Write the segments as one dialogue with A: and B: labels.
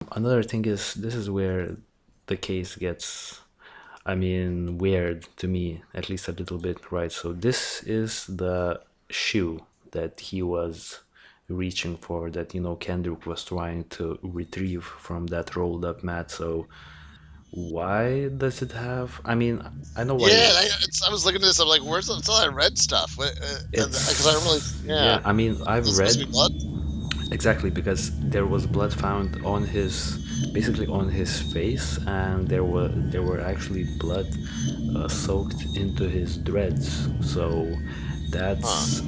A: Another thing is this is where the case gets, weird to me, at least a little bit, right? So this is the shoe that he was reaching for, that Kendrick was trying to retrieve from that rolled up mat. So why does it have? I know why
B: Yeah, I was looking at this. I'm like, where's all that red stuff? Because I don't really.
A: it's.
B: Yeah,
A: Yeah, I've
B: is it supposed to be
A: read.
B: blood?
A: Exactly, because there was blood found on basically on his face, and there were actually blood soaked into his dreads. So
B: Huh.
A: that's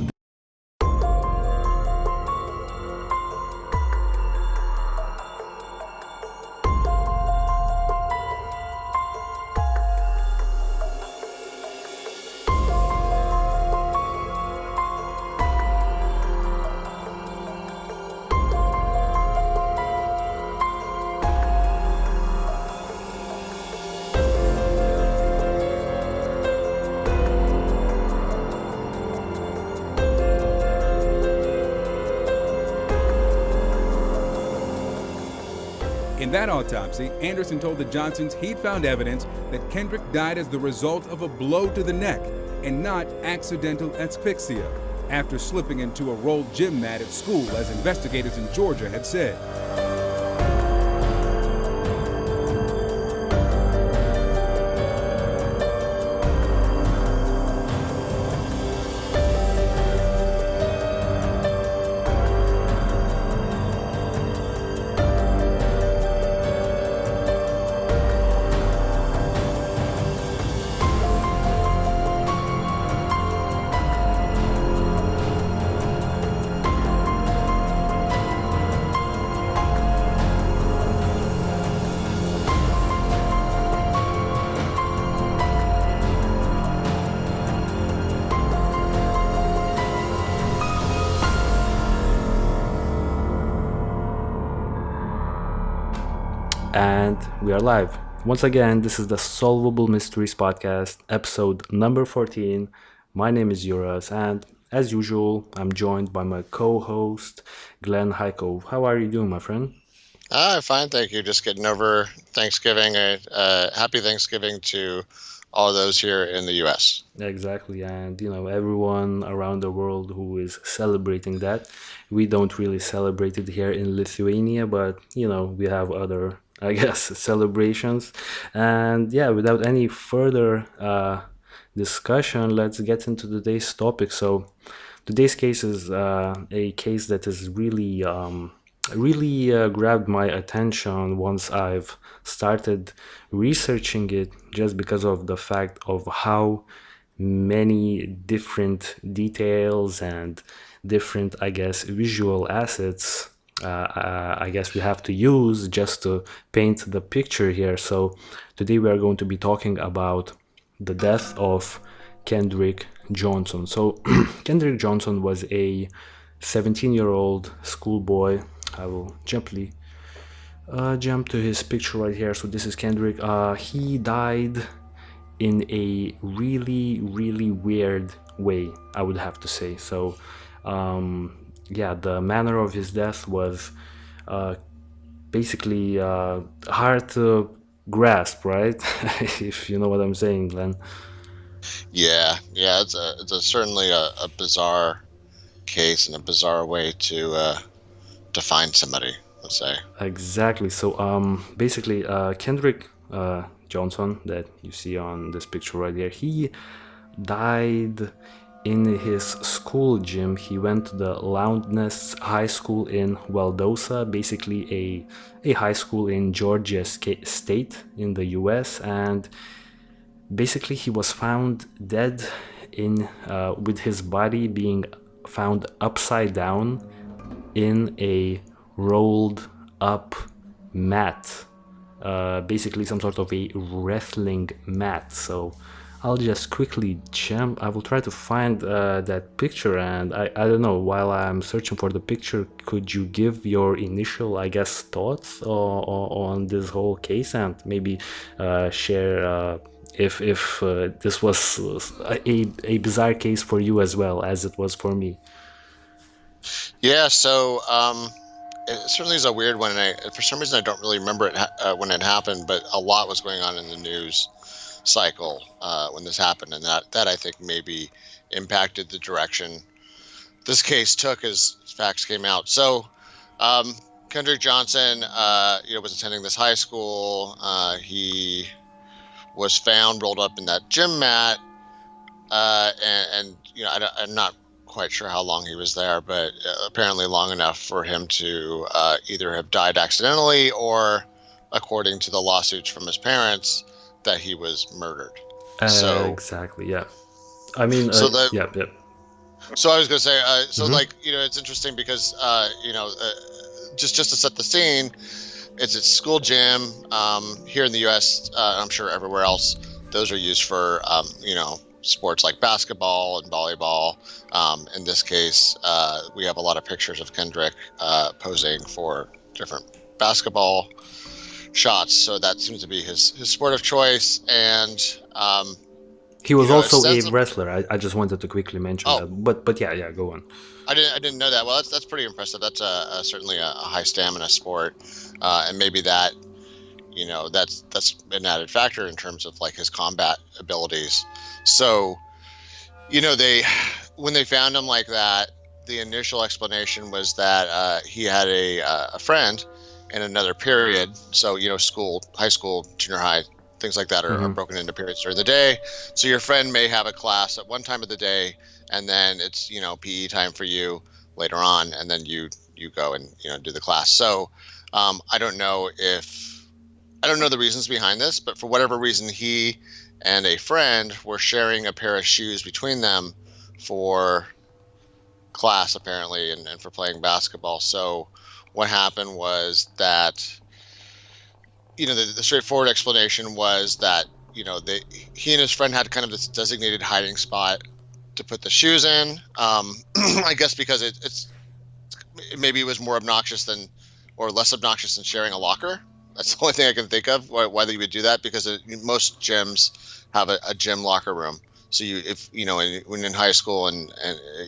C: In that autopsy, Anderson told the Johnsons he'd found evidence that Kendrick died as the result of a blow to the neck and not accidental asphyxia after slipping into a rolled gym mat at school, as investigators in Georgia had said.
A: and we are live. Once again, this is the Solvable Mysteries Podcast, episode number 14. My name is Juras, and as usual, I'm joined by my co-host, Glenn Highcove. How are you doing, my friend?
B: Fine, thank you. Just getting over Thanksgiving. Happy Thanksgiving to all those here in the U.S.
A: Exactly, and everyone around the world who is celebrating that. We don't really celebrate it here in Lithuania, but we have other, I guess, celebrations. And yeah, without any further discussion, let's get into today's topic. So, today's case is a case that is really grabbed my attention once I've started researching it, just because of the fact of how many different details and different, I guess, visual assets I guess we have to use just to paint the picture here. So today we are going to be talking about the death of Kendrick Johnson. So Kendrick Johnson was a 17-year-old schoolboy. I will gently jump to his picture right here. So this is Kendrick. He died in a really weird way, I would have to say. So yeah, the manner of his death was uh, basically hard to grasp, right? If you know what I'm saying, Glenn.
B: Yeah. It's certainly a bizarre case and a bizarre way to find somebody. Let's say.
A: Exactly. So basically Kendrick Johnson, that you see on this picture right here, he died in his school gym. He went to the Loudness High School in Valdosa, basically a high school in Georgia state in the US, and basically he was found dead in with his body being found upside down in a rolled up mat, basically some sort of a wrestling mat. So I'll just quickly jump. I will try to find that picture, and I don't know, while I'm searching for the picture, could you give your initial, I guess, thoughts on this whole case, and maybe share if this was a bizarre case for you as well as it was for me.
B: Yeah. So it certainly is a weird one, and for some reason I don't really remember it when it happened, but a lot was going on in the news cycle when this happened, and that I think maybe impacted the direction this case took as facts came out. So Kendrick Johnson, was attending this high school. He was found rolled up in that gym mat, and I'm not quite sure how long he was there, but apparently long enough for him to either have died accidentally or, according to the lawsuits from his parents, that he was murdered.
A: Exactly, yeah. I mean,
B: So
A: yeah.
B: So I was going to say, it's interesting because, just to set the scene, it's a school gym here in the U.S. I'm sure everywhere else. Those are used for, sports like basketball and volleyball. In this case, we have a lot of pictures of Kendrick posing for different basketball shots. So that seems to be his sport of choice. And
A: he was also a wrestler. I just wanted to quickly mention that. But yeah, go on.
B: I didn't know that. Well, that's pretty impressive. That's certainly a high stamina sport, and maybe that, that's an added factor in terms of like his combat abilities. So, when they found him like that, the initial explanation was that he had a friend in another period. So, school, high school, junior high, things like that are broken into periods during the day. So your friend may have a class at one time of the day, and then it's, PE time for you later on, and then you go and, do the class. So I don't know the reasons behind this, but for whatever reason, he and a friend were sharing a pair of shoes between them for class, apparently, and for playing basketball. So what happened was that, the straightforward explanation was that, he and his friend had kind of this designated hiding spot to put the shoes in. I guess because maybe it was more obnoxious or less obnoxious than sharing a locker. That's the only thing I can think of why they would do that, because most gyms have a gym locker room. So when in high school and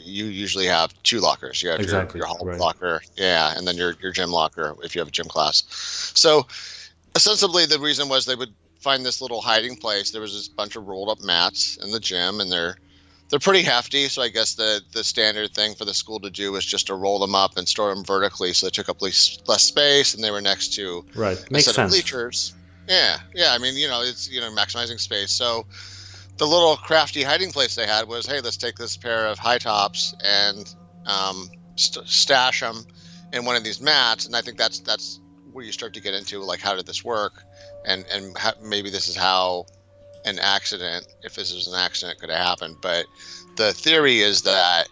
B: you usually have two lockers. You have your hall locker, and then your gym locker if you have a gym class. So ostensibly the reason was they would find this little hiding place. There was this bunch of rolled up mats in the gym, and they're pretty hefty. So I guess the standard thing for the school to do was just to roll them up and store them vertically, so they took up less space, and they were next to a set of bleachers. Yeah. I mean, it's maximizing space. So the little crafty hiding place they had was, hey, let's take this pair of high tops and stash them in one of these mats. And I think that's where you start to get into, like, how did this work, and maybe this is how an accident, if this was an accident, could have happened. But the theory is that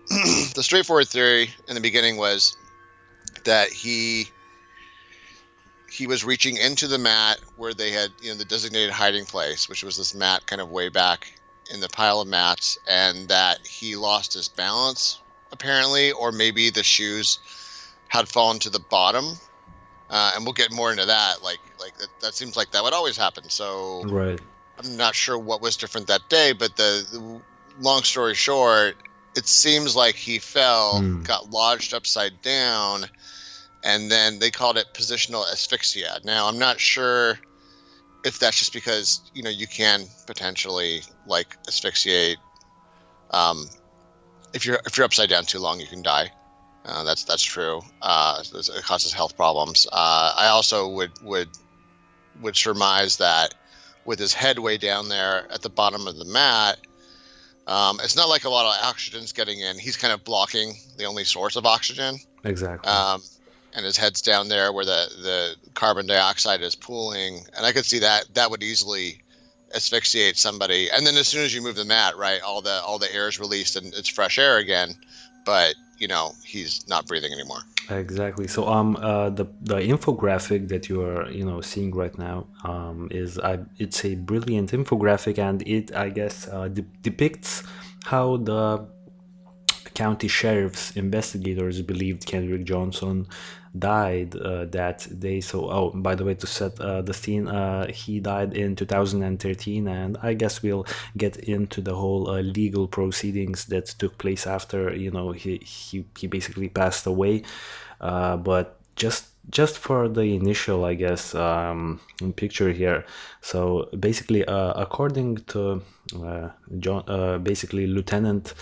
B: the straightforward theory in the beginning was that he was reaching into the mat where they had, the designated hiding place, which was this mat kind of way back in the pile of mats, and that he lost his balance, apparently, or maybe the shoes had fallen to the bottom. And we'll get more into that. Like that seems like that would always happen. So I'm not sure what was different that day, but the long story short, it seems like he fell, got lodged upside down, and then they called it positional asphyxia. Now, I'm not sure if that's just because, you can potentially like asphyxiate. If you're upside down too long, you can die. That's true. It causes health problems. I also would surmise that with his head way down there at the bottom of the mat, it's not like a lot of oxygen's getting in. He's kind of blocking the only source of oxygen.
A: Exactly.
B: And his head's down there where the carbon dioxide is pooling, and I could see that would easily asphyxiate somebody. And then as soon as you move the mat, right, all the air is released and it's fresh air again. But he's not breathing anymore.
A: Exactly. So the infographic that you are seeing right now it's a brilliant infographic, and it, I guess, depicts how the county sheriff's investigators believed Kendrick Johnson died that day. So, by the way, to set the scene, he died in 2013, and I guess we'll get into the whole legal proceedings that took place after he basically passed away. but just for the initial, I guess, picture here. So basically, according to basically Lieutenant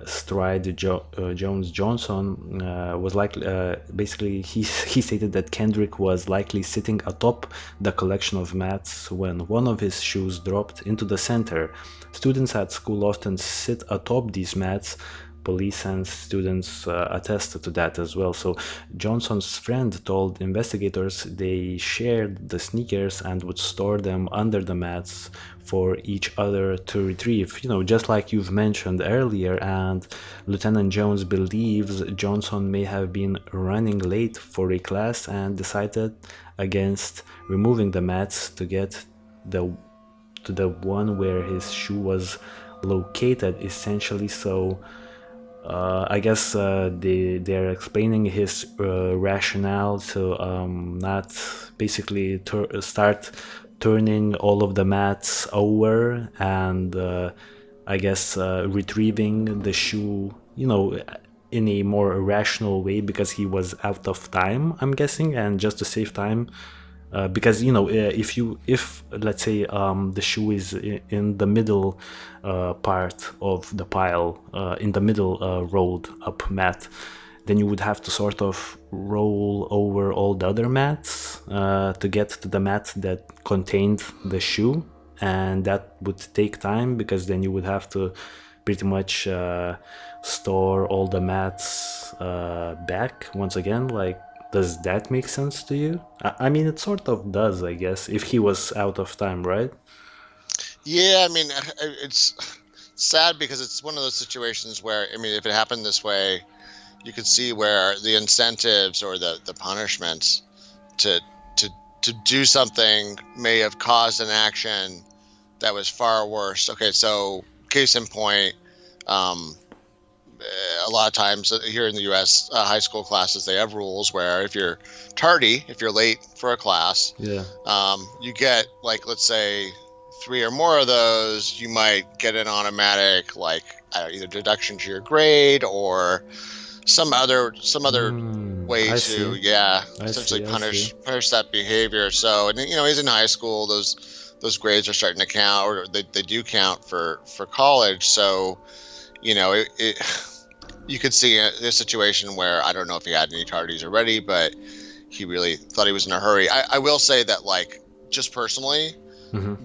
A: Stride Jones Johnson was likely basically he stated that Kendrick was likely sitting atop the collection of mats when one of his shoes dropped into the center. Students at school often sit atop these mats. Police and students attested to that as well. So Johnson's friend told investigators they shared the sneakers and would store them under the mats for each other to retrieve, just like you've mentioned earlier. And Lieutenant Jones believes Johnson may have been running late for a class and decided against removing the mats to get to the one where his shoe was located, essentially. So I guess they're explaining his rationale to not basically start turning all of the mats over and I guess retrieving the shoe, in a more rational way because he was out of time, I'm guessing, and just to save time. Because if let's say the shoe is in the middle part of the pile, in the middle rolled up mat, then you would have to sort of roll over all the other mats to get to the mat that contained the shoe, and that would take time because then you would have to pretty much store all the mats back once again. Like, does that make sense to you? I mean, it sort of does, I guess, if he was out of time, right?
B: Yeah, I mean, it's sad because it's one of those situations where, I mean, if it happened this way, you could see where the incentives or the punishments to do something may have caused an action that was far worse. Okay, so case in point, a lot of times here in the U.S., high school classes, they have rules where if you're tardy, if you're late for a class, you get, like, let's say 3 or more of those, you might get an automatic, like, either deduction to your grade or some other way to essentially punish that behavior. So, and he's in high school, those grades are starting to count, or they do count for college. So you could see a situation where, I don't know if he had any tardies already, but he really thought he was in a hurry. I will say that, like, just personally,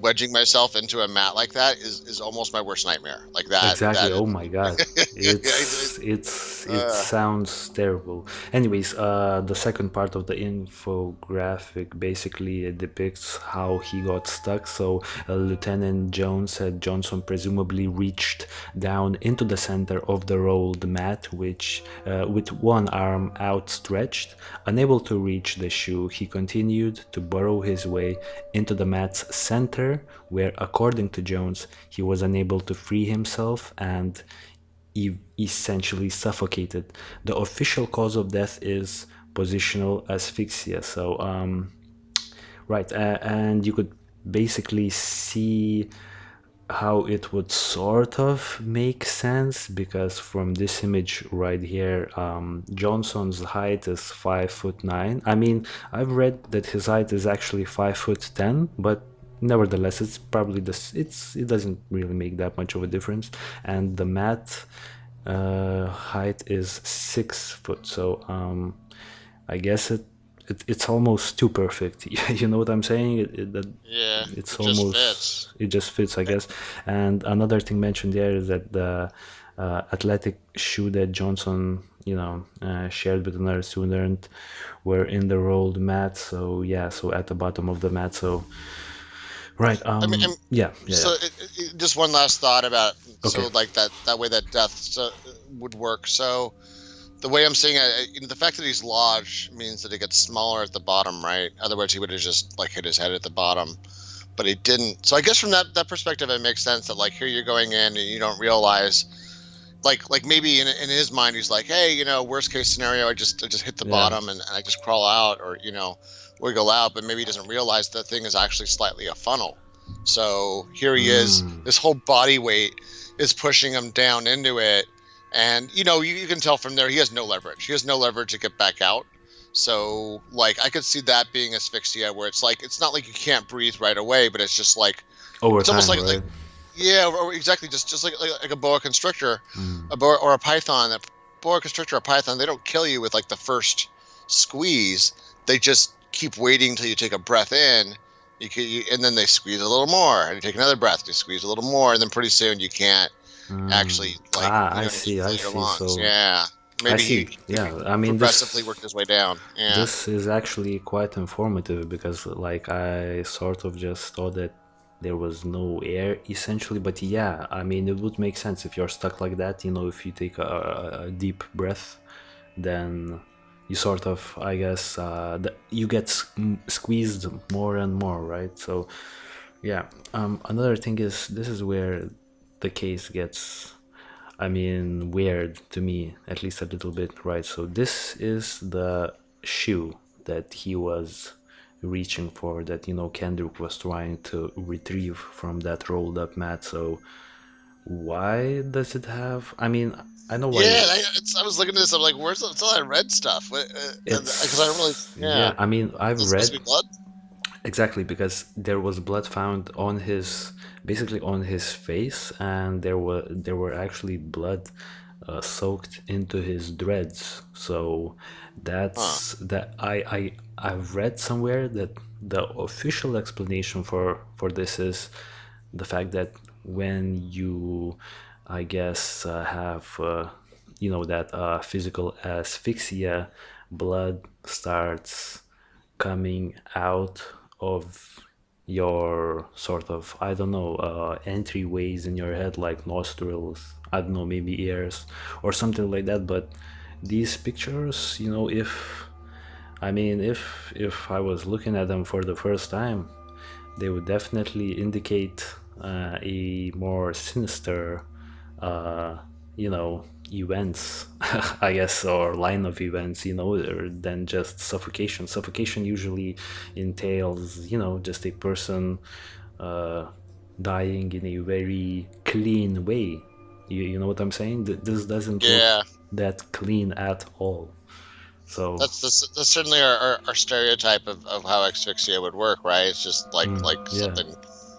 B: wedging myself into a mat like that is almost my worst nightmare. Like that.
A: Exactly. Oh my god. It sounds terrible. Anyways, the second part of the infographic basically depicts how he got stuck. So Lieutenant Jones said Johnson presumably reached down into the center of the rolled mat, which with one arm outstretched. Unable to reach the shoe, he continued to burrow his way into the mat's center, where, according to Jones, he was unable to free himself and essentially suffocated. The official cause of death is positional asphyxia. So, right, and you could basically see how it would sort of make sense, because from this image right here, Johnson's height is 5'9". I mean, I've read that his height is actually 5'10", but nevertheless, it's probably it doesn't really make that much of a difference. And the mat height is 6 foot, so I guess it's almost too perfect. You know what I'm saying? It just fits, I guess. And another thing mentioned there is that the athletic shoe that Johnson shared with another student were in the rolled mat. So so at the bottom of the mat. So right. So
B: just one last thought about so like that way that death would work. So the way I'm seeing it, the fact that he's lodged means that it gets smaller at the bottom, right? Otherwise, he would have just like hit his head at the bottom, but he didn't. So I guess from that perspective, it makes sense that, like, here you're going in and you don't realize, like maybe in his mind he's like, hey, worst case scenario, I just hit the bottom and I just crawl out, or wiggle out, but maybe he doesn't realize the thing is actually slightly a funnel. So here he is, this whole body weight is pushing him down into it, And you can tell from there he has no leverage. He has no leverage to get back out. So like I could see that being asphyxia, where it's like it's not like you can't breathe right away, but it's just like
A: Over
B: it's almost
A: time,
B: like
A: right?
B: yeah, or exactly, just like a boa constrictor,
A: Mm.
B: a boa or a python. A boa constrictor or a python, they don't kill you with like the first squeeze. They just keep waiting until you take a breath in. And then they squeeze a little more, and you take another breath, you squeeze a little more, and then pretty soon you can't actually like
A: I see, I
B: fill your
A: see.
B: lungs.
A: So
B: Yeah,
A: I
B: maybe
A: see.
B: he
A: Yeah, I mean
B: progressively worked his way down. Yeah.
A: this is actually quite informative because like I sort of just thought that there was no air essentially, but yeah, I mean it would make sense if you're stuck like that, if you take a deep breath, then you sort of, I guess, you get squeezed more and more, right? So yeah, another thing is this is where the case gets, I mean, weird to me, at least a little bit, right? So this is the shoe that he was reaching for, that, Kendrick was trying to retrieve from that rolled up mat. So why does it have, I mean, I know why
B: Yeah, I was looking at this. I'm like, where's all that red stuff? Because I don't really.
A: yeah,
B: Yeah,
A: I mean, I've
B: is it supposed
A: read
B: to be blood?
A: exactly because there was blood found on his, basically on his face, and there were actually blood soaked into his dreads. So
B: Huh.
A: that I've read somewhere that the official explanation for this is the fact that when you, I guess, have that physical asphyxia, blood starts coming out of your sort of, I don't know, entryways in your head, like nostrils, I don't know, maybe ears or something like that. But these pictures, if I was looking at them for the first time, they would definitely indicate a more sinister, uh, events, I guess, or line of events, than just suffocation. Suffocation usually entails, just a person uh, dying in a very clean way. You know what I'm saying? This doesn't look
B: Yeah,
A: that clean at all. So,
B: that's certainly our stereotype of how asphyxia would work, right? It's just like
A: yeah,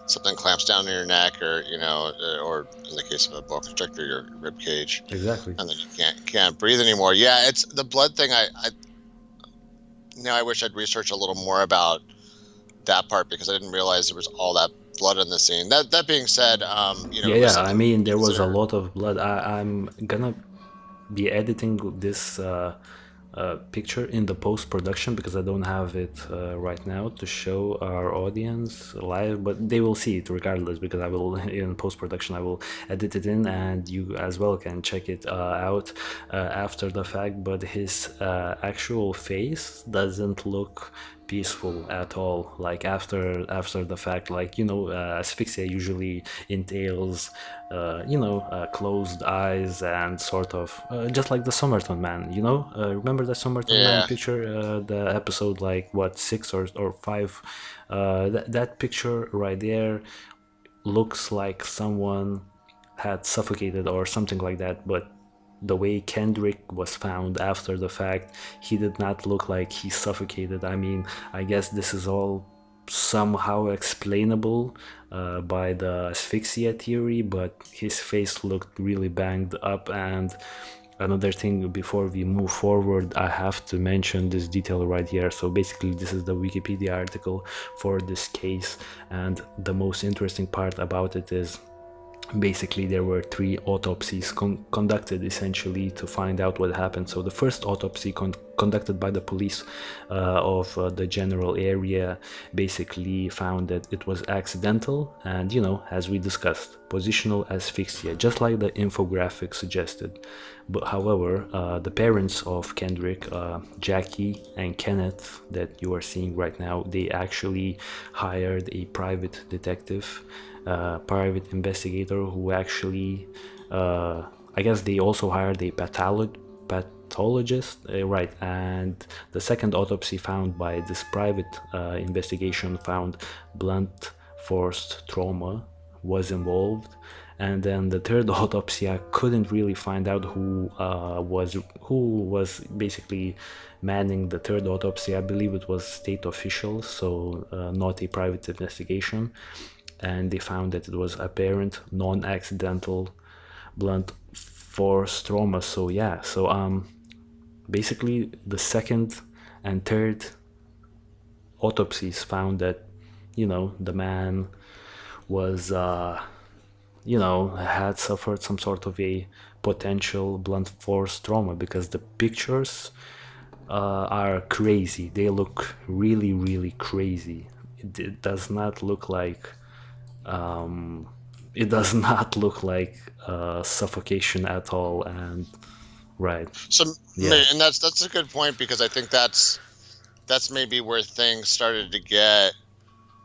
B: something clamps down in your neck, or or in the case of a boa constrictor, your rib cage,
A: exactly.
B: and then you can't breathe anymore. Yeah, it's the blood thing. I wish I'd researched a little more about that part, because I didn't realize there was all that blood in the scene. That being said,
A: Yeah,
B: it was
A: yeah. I
B: something
A: mean,
B: to
A: there was a
B: consider.
A: lot of blood. I'm gonna be editing this picture in the post production because I don't have it right now to show our audience live, but they will see it regardless because I will, in post production, I will edit it in, and you as well can check it out after the fact. But his actual face doesn't look peaceful at all, like after the fact, like asphyxia usually entails closed eyes and sort of just like the Somerton Man, remember the Somerton Man
B: Yeah,
A: picture, the episode, like what, 6 or 5, that picture right there looks like someone had suffocated or something like that. But the way Kendrick was found after the fact, he did not look like he suffocated. I mean, I guess this is all somehow explainable by the asphyxia theory, but his face looked really banged up. And another thing, before we move forward, I have to mention this detail right here. So basically, this is the Wikipedia article for this case, and the most interesting part about it is basically there were 3 autopsies conducted essentially to find out what happened. So the first autopsy conducted by the police of the general area basically found that it was accidental and, as we discussed, positional asphyxia, just like the infographic suggested. But however, the parents of Kendrick, Jackie and Kenneth, that you are seeing right now, they actually hired a private detective, private investigator, who actually, I guess they also hired a pathologist, right? And the second autopsy found by this private investigation found blunt force trauma was involved. And then the third autopsy, I couldn't really find out who was basically manning the third autopsy. I believe it was state officials, so not a private investigation. And they found that it was apparent non-accidental blunt force trauma. So yeah, so basically the second and third autopsies found that, the man was had suffered some sort of a potential blunt force trauma, because the pictures are crazy. They look really, really crazy. It does not look like suffocation at all. And right.
B: So,
A: Yeah.
B: and that's a good point, because I think that's maybe where things started to get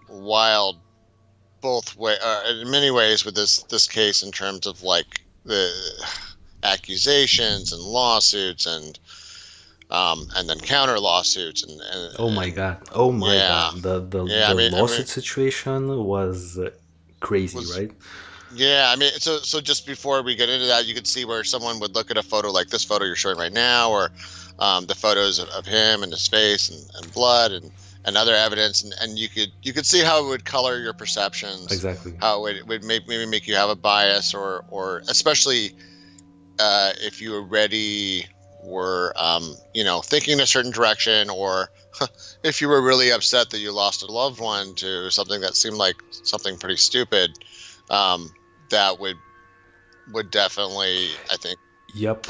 B: wild, both way in many ways with this case, in terms of like the accusations and lawsuits and then counter lawsuits and
A: Oh my god. Oh my
B: yeah.
A: god. The
B: Yeah,
A: lawsuit situation was crazy, right?
B: Yeah, so just before we get into that, you could see where someone would look at a photo like this photo you're showing right now, or the photos of him and his face and blood and other evidence, and you could see how it would color your perceptions.
A: Exactly.
B: How it would maybe make you have a bias, or especially if you already were thinking in a certain direction, or if you were really upset that you lost a loved one to something that seemed like something pretty stupid. That would definitely, I think,
A: Yep.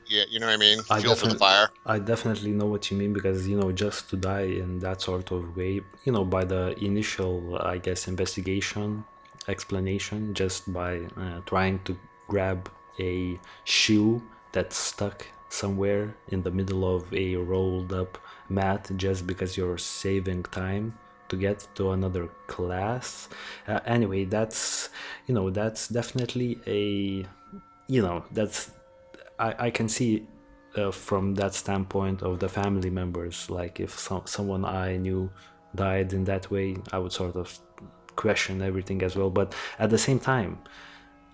B: you know what I mean? Fuel for the fire.
A: I definitely know what you mean, because just to die in that sort of way, by the initial, I guess, investigation explanation, just by trying to grab a shoe that's stuck somewhere in the middle of a rolled up mat, just because you're saving time to get to another class. Anyway, that's definitely a, that's, I can see from that standpoint of the family members. Like, if someone I knew died in that way, I would sort of question everything as well. But at the same time,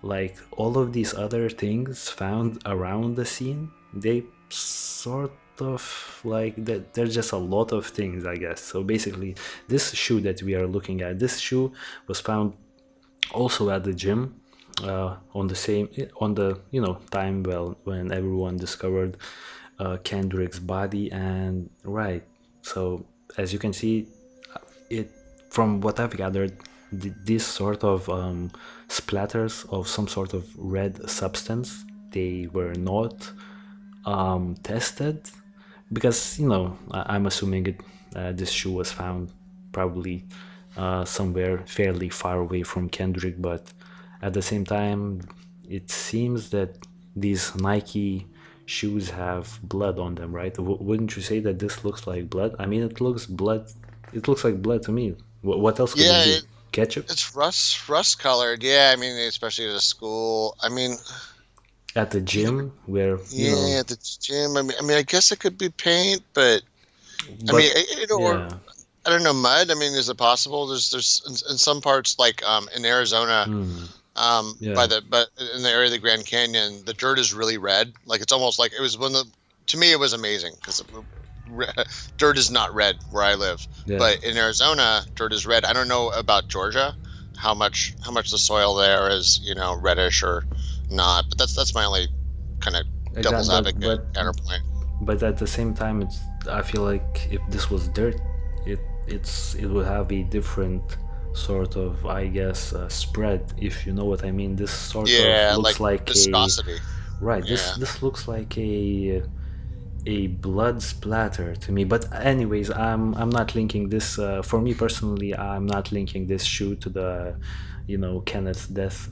A: like, all of these other things found around the scene, they sort of like that, there's just a lot of things, I guess. So basically, this shoe that we are looking at, this shoe was found also at the gym, on the time when everyone discovered Kendrick's body. And right, so as you can see, it, from what I've gathered, these sort of splatters of some sort of red substance, they were not tested, because I'm assuming this shoe was found probably somewhere fairly far away from Kendrick. But at the same time, it seems that these Nike shoes have blood on them, right? Wouldn't you say that this looks like blood? I mean, it looks like blood to me. What else could it be? Ketchup?
B: It's rust colored. Yeah, especially at a school.
A: At the gym, where
B: at the gym. I guess it could be paint, but
A: or
B: I don't know, mud. Is it possible? There's in some parts, like in Arizona, but in the area of the Grand Canyon, the dirt is really red. Like, it's almost like it was to me it was amazing, because dirt is not red where I live, but in Arizona, dirt is red. I don't know about Georgia, how much the soil there is, reddish or not. But that's my only kind of devil's advocate counterpoint.
A: But at the same time, I feel like if this was dirt, it would have a different sort of, I guess, spread, if you know what I mean. This sort of looks like
B: viscosity.
A: Right. This looks like a blood splatter to me. But anyways, I'm not linking this. For me personally, I'm not linking this shoe to the Kenneth's death.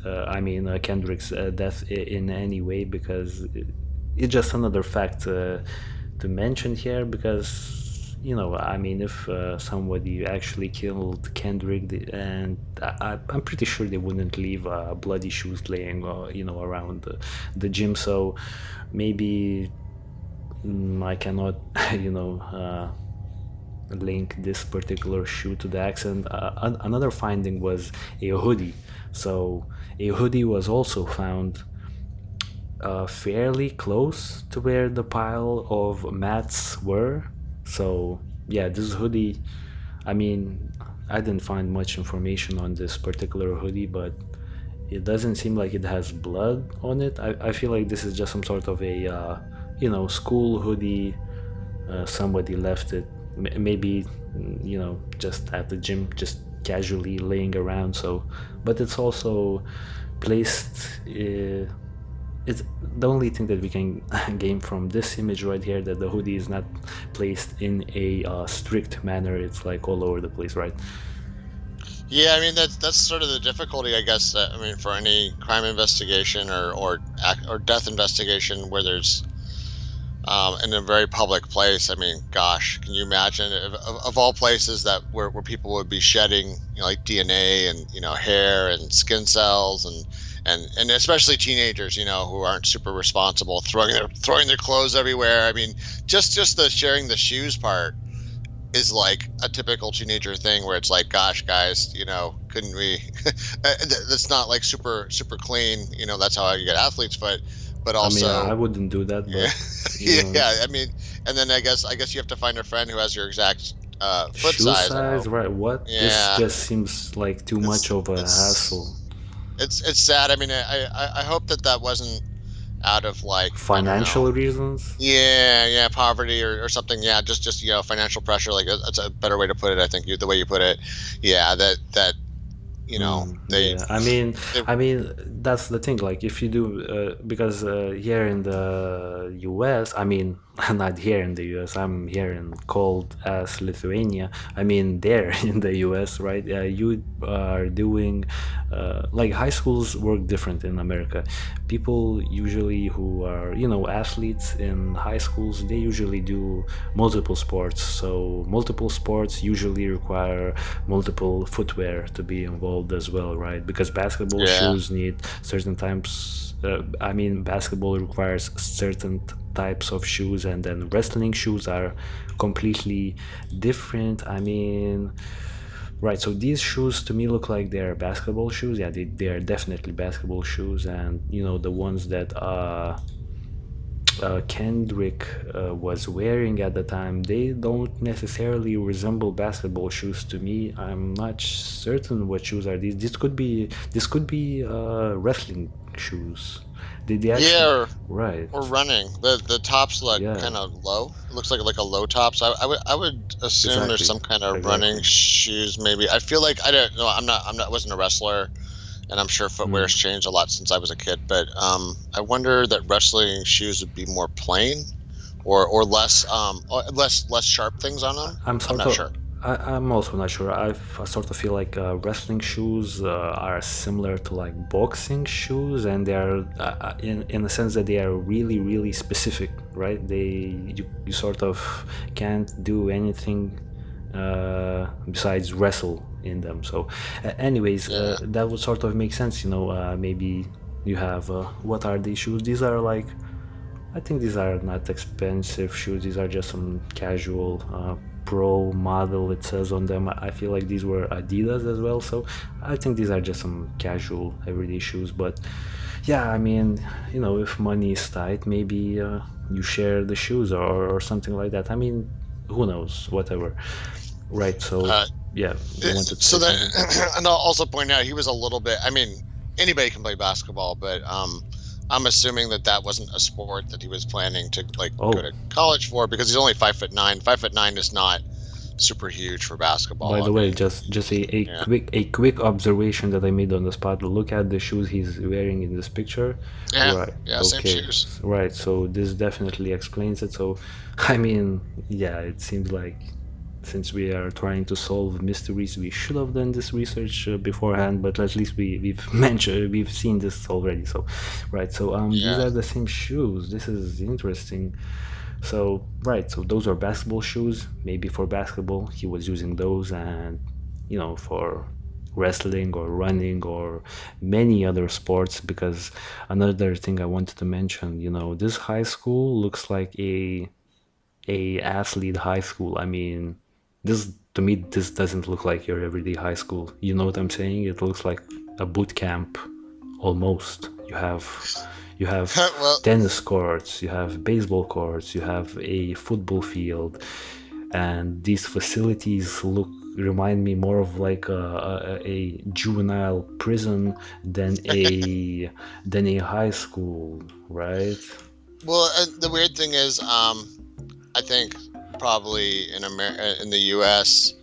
A: Kendrick's death in any way, because it's just another fact to mention here. Because if somebody actually killed Kendrick, and I'm pretty sure they wouldn't leave bloody shoes laying around the gym. So maybe I cannot link this particular shoe to the accident. Another finding was a hoodie. So a hoodie was also found fairly close to where the pile of mats were. So yeah, this hoodie, I mean, I didn't find much information on this particular hoodie, but it doesn't seem like it has blood on it. I feel like this is just some sort of a school hoodie. Somebody left it, maybe just at the gym, just casually laying around. So, but it's also placed. It's the only thing that we can gain from this image right here, that the hoodie is not placed in a strict manner. It's like all over the place, right?
B: Yeah, I mean that's sort of the difficulty, I guess. I mean, for any crime investigation or death investigation where there's in a very public place. I mean, gosh, can you imagine of all places that where people would be shedding, like DNA and hair and skin cells and especially teenagers, who aren't super responsible, throwing their clothes everywhere. I mean, just the sharing the shoes part is like a typical teenager thing where it's like, gosh, guys, couldn't we? That's not like super clean. That's how you get athlete's foot. But also,
A: I mean, I wouldn't do that. But,
B: yeah. I mean, and then I guess you have to find a friend who has your exact foot
A: shoe size, right? What?
B: Yeah.
A: This just seems like too much of a hassle.
B: It's sad. I mean, I hope that wasn't out of like
A: financial reasons.
B: Yeah, poverty or something. Yeah, just financial pressure. Like that's a better way to put it. I think the way you put it. Yeah, that.
A: I mean that's the thing, like if you do because here in the US, I mean not here in the US, I'm here in cold ass Lithuania. I mean there in the US, right? You are doing like high schools work different in America. People usually who are athletes in high schools, they usually do multiple sports. So multiple sports usually require multiple footwear to be involved as well, right? Because basketball shoes need certain types. Basketball requires certain types of shoes, and then wrestling shoes are completely different. I mean, right, so these shoes to me look like they're basketball shoes. Yeah, they are definitely basketball shoes. And the ones that Kendrick was wearing at the time, they don't necessarily resemble basketball shoes to me. I'm not certain what shoes are these. This could be wrestling shoes. Did they actually, right?
B: Or running. The tops look kind of low. It looks like a low top. So I would assume there's some kind of running shoes. Maybe I feel like I don't know. I wasn't a wrestler. And I'm sure footwear's changed a lot since I was a kid, but I wonder that wrestling shoes would be more plain, or less sharp things on them. I'm not sure.
A: I'm also not sure. I sort of feel like wrestling shoes are similar to like boxing shoes, and they are in the sense that they are really, really specific, right? You sort of can't do anything besides wrestle in them. So anyways, that would sort of make sense. Maybe you have what are these shoes? These are like, I think these are not expensive shoes. These are just some casual pro model, it says on them. I feel like these were Adidas as well, so I think these are just some casual everyday shoes. But yeah, I mean, if money is tight, maybe you share the shoes or something like that. I mean, who knows, whatever. Right, so yeah, you wanted to
B: so that and I'll also point out he was a little bit, I mean, anybody can play basketball, but I'm assuming that wasn't a sport that he was planning to go to college for, because he's only 5'9". 5'9" is not super huge for basketball.
A: By the way, just a quick observation that I made on the spot. Look at the shoes he's wearing in this picture.
B: Right. Same shoes.
A: Right, so this definitely explains it. So I mean, yeah, it seems like since we are trying to solve mysteries, we should have done this research beforehand, but at least we've seen this already. So right, so these are the same shoes. This is interesting. So right, so those are basketball shoes. Maybe for basketball he was using those, and for wrestling or running or many other sports. Because another thing I wanted to mention, this high school looks like a athlete high school. I mean, this to me, this doesn't look like your everyday high school. You know what I'm saying? It looks like a boot camp, almost. You have
B: Well,
A: tennis courts, you have baseball courts, you have a football field, and these facilities remind me more of like a juvenile prison than a high school, right?
B: well, the weird thing is, I think probably in the U.S.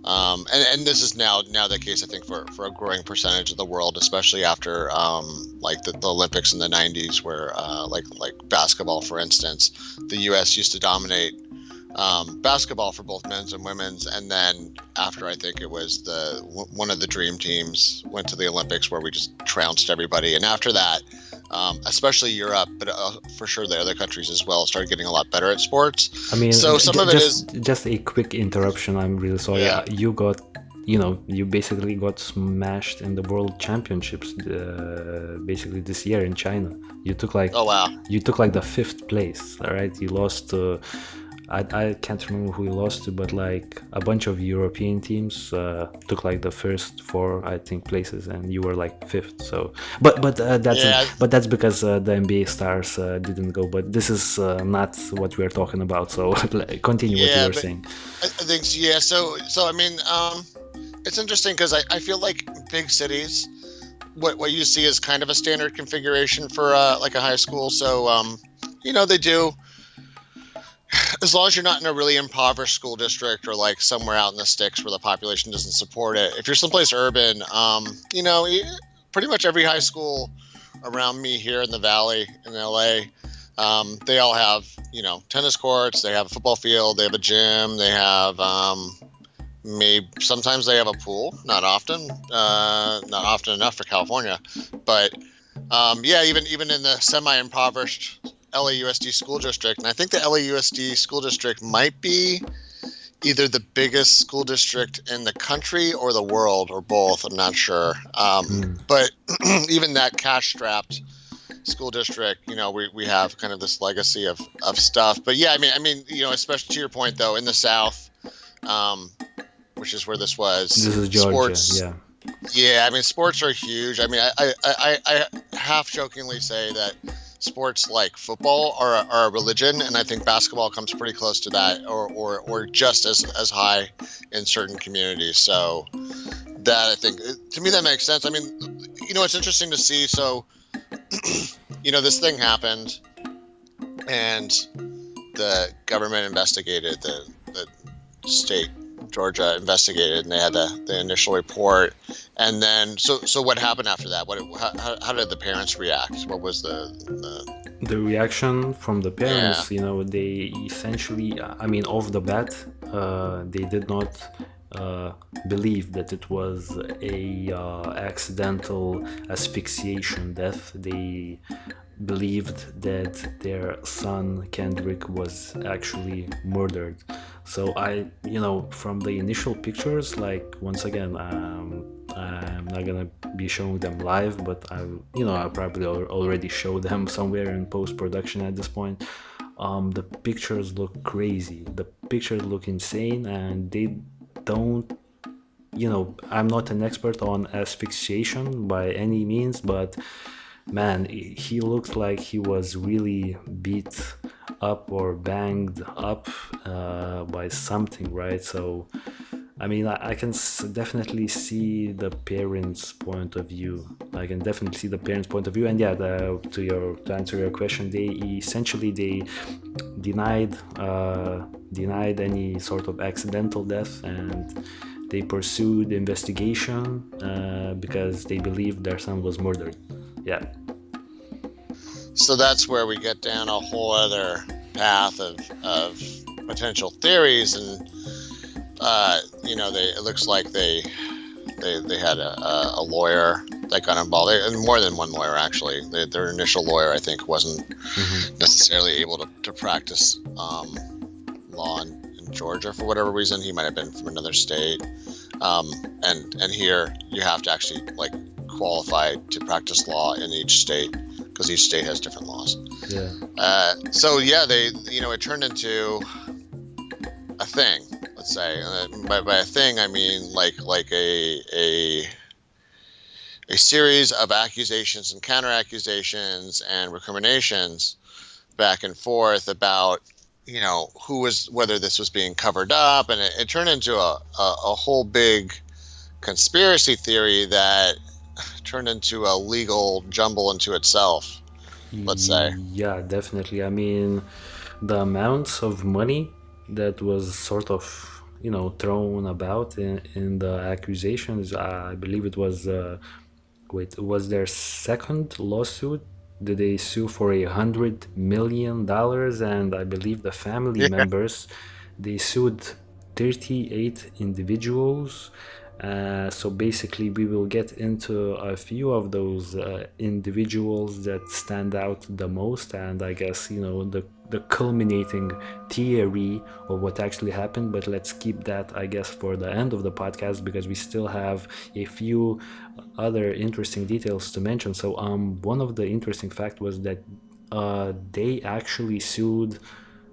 B: And this is now the case, I think, for a growing percentage of the world, especially after like the Olympics in the 90s, where like basketball, for instance, the U.S. used to dominate basketball for both men's and women's, and then after, I think it was one of the dream teams went to the Olympics where we just trounced everybody, and after that, especially Europe, but for sure the other countries as well, started getting a lot better at sports.
A: I mean,
B: so some of it is
A: just a quick interruption. I'm really sorry.
B: Yeah.
A: You basically got smashed in the World Championships basically this year in China. You took like
B: Oh wow.
A: You took like the 5th place, all right? You lost to I can't remember who you lost to, but like a bunch of European teams took like the first 4, I think, places, and you were like 5th. So, but that's because the NBA stars didn't go. But this is not what we're talking about. So continue what you were saying.
B: I think yeah. So I mean, it's interesting because I feel like big cities, what you see is kind of a standard configuration for like a high school. So they do. As long as you're not in a really impoverished school district or like somewhere out in the sticks where the population doesn't support it. If you're someplace urban, pretty much every high school around me here in the Valley in LA, they all have, tennis courts, they have a football field, they have a gym, they have sometimes they have a pool, not often enough for California, but even in the semi-impoverished LAUSD school district, and I think the LAUSD school district might be either the biggest school district in the country or the world, or both. I'm not sure. But even that cash-strapped school district, we have kind of this legacy of stuff. But yeah, I mean, especially to your point though, in the South, which is where this was.
A: This is Georgia.
B: Sports,
A: yeah.
B: Yeah, I mean, sports are huge. I mean, I half jokingly say that sports like football are a religion, and I think basketball comes pretty close to that, or just as high in certain communities. So that, I think, to me, that makes sense. I mean, it's interesting to see. So, this thing happened, and the government investigated, the state, Georgia, investigated, and they had the initial report. And then, so what happened after that? How did the parents react? What was the
A: reaction from the parents? Yeah. They essentially, off the bat, they did not believe that it was a accidental asphyxiation death. They believed that their son Kendrick was actually murdered. So from the initial pictures, like, once again, I'm not gonna be showing them live, but I'll probably already show them somewhere in post-production at this point. The pictures look crazy. The pictures look insane, and they don't, I'm not an expert on asphyxiation by any means, but man, he looked like he was really beat up or banged up by something, right? So, I can definitely see the parents' point of view. And yeah, to answer your question, they essentially denied any sort of accidental death, and they pursued investigation because they believed their son was murdered. Yeah.
B: So that's where we get down a whole other path of potential theories, and it looks like they had a lawyer that got involved, and more than one lawyer actually. Their initial lawyer, I think, wasn't necessarily able to practice law in Georgia for whatever reason. He might have been from another state, and here you have to actually qualify to practice law in each state, because each state has different laws.
A: Yeah.
B: So yeah, it turned into a thing. let's say, by a thing I mean like a series of accusations and counter accusations and recriminations back and forth about, you know, whether this was being covered up, and it turned into a whole big conspiracy theory that turned into a legal jumble into itself, let's say.
A: Yeah, definitely. I mean, the amounts of money that was sort of, you know, thrown about in the accusations, I believe it was, it was their second lawsuit. Did they sue for $100 million? And I believe the family
B: Yeah.
A: members, they sued 38 individuals. So basically, we will get into a few of those individuals that stand out the most, and I guess, you know, the culminating theory of what actually happened. But let's keep that, I guess, for the end of the podcast, because we still have a few other interesting details to mention. So one of the interesting fact was that they actually sued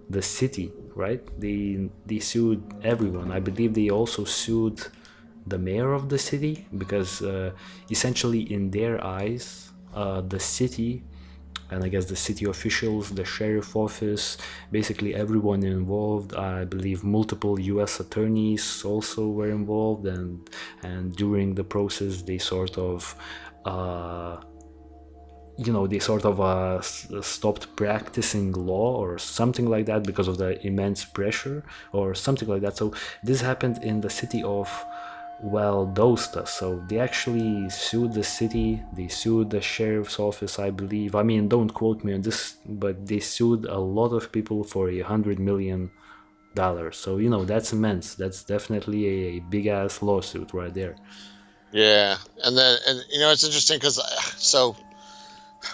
A: the city, right? They sued everyone. I believe they also sued the mayor of the city, because essentially in their eyes, the city, and I guess the city officials, the sheriff office, basically everyone involved, I believe multiple US attorneys also were involved, and during the process they sort of stopped practicing law or something like that because of the immense pressure or something like that. So this happened in the city of Valdosta. So they actually sued the city, they sued the sheriff's office, I believe. I mean, don't quote me on this, but they sued a lot of people for $100 million. So, you know, that's immense. That's definitely a big ass lawsuit right there.
B: Yeah, and you know, it's interesting because so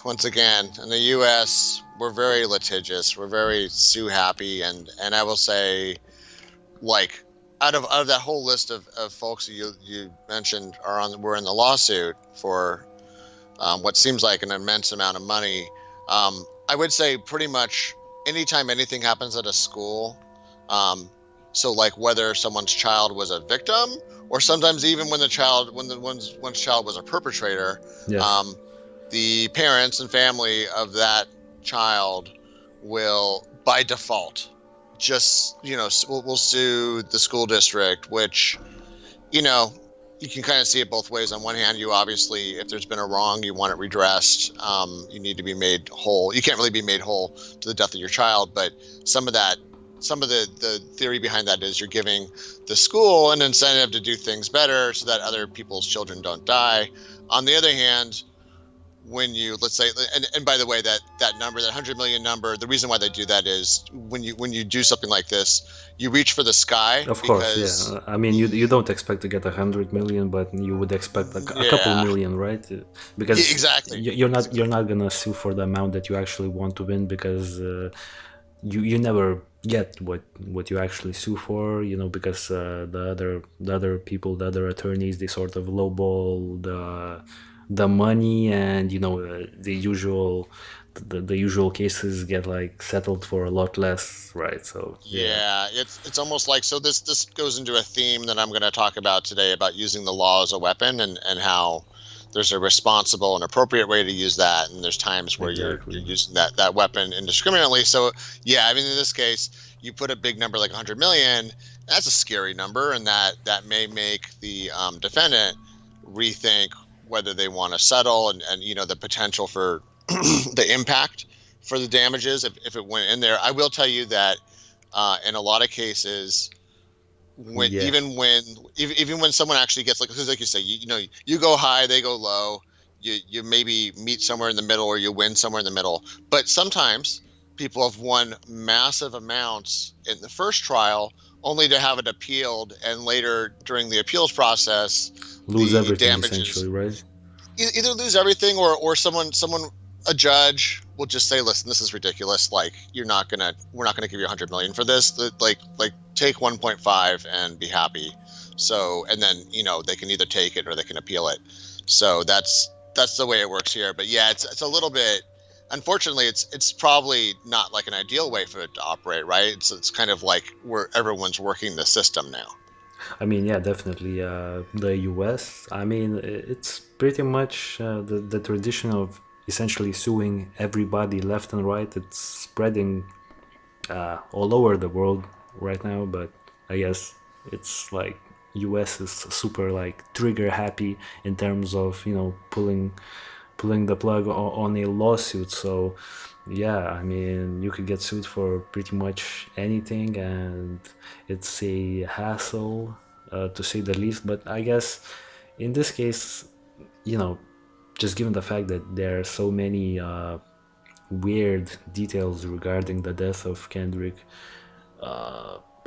B: once again, in the U.S., we're very litigious, we're very sue happy, and I will say, like, out of that whole list of folks that you mentioned were in the lawsuit for what seems like an immense amount of money. I would say pretty much anytime anything happens at a school, so like whether someone's child was a victim, or sometimes even when one's child was a perpetrator,
A: Yes.
B: the parents and family of that child will, by default, just, you know, we'll sue the school district, which, you know, you can kind of see it both ways. On one hand, you obviously, if there's been a wrong, you want it redressed. You need to be made whole. You can't really be made whole to the death of your child, but some of the theory behind that is you're giving the school an incentive to do things better so that other people's children don't die. On the other hand, when you, let's say, and by the way, that number, that 100 million number, the reason why they do that is when you do something like this, you reach for the sky.
A: Of course, yeah. I mean, you don't expect to get 100 million, but you would expect a couple million, right? Because
B: exactly,
A: you're not gonna sue for the amount that you actually want to win, because you never get what you actually sue for, you know, because the other people, the other attorneys, they sort of lowball the money, and, you know, the usual cases get like settled for a lot less, right? So
B: yeah, it's almost like, so this goes into a theme that I'm going to talk about today, about using the law as a weapon, and how there's a responsible and appropriate way to use that, and there's times where you're using that weapon indiscriminately. So yeah, I mean, in this case, you put a big number like 100 million, that's a scary number, and that may make the defendant rethink whether they want to settle, and you know, the potential for the impact for the damages if it went in there. I will tell you that in a lot of cases, even when someone actually gets, because like you say, you know, you go high, they go low, you maybe meet somewhere in the middle, or you win somewhere in the middle. But sometimes people have won massive amounts in the first trial, only to have it appealed, and later during the appeals process,
A: lose
B: the
A: essentially,
B: damages,
A: right?
B: Either lose everything, or someone, a judge will just say, listen, this is ridiculous. Like, we're not gonna give you 100 million for this. Like take 1.5 and be happy. So, and then, you know, they can either take it or they can appeal it. So that's the way it works here. But yeah, it's a little bit, unfortunately, it's probably not like an ideal way for it to operate, right? It's kind of like where everyone's working the system now.
A: I mean, yeah, definitely. The U.S. I mean, it's pretty much the tradition of essentially suing everybody left and right. It's spreading all over the world right now, but I guess it's like US is super like trigger happy in terms of pulling the plug on a lawsuit. So yeah, I mean, you could get sued for pretty much anything, and it's a hassle to say the least. But I guess in this case, just given the fact that there are so many weird details regarding the death of Kendrick,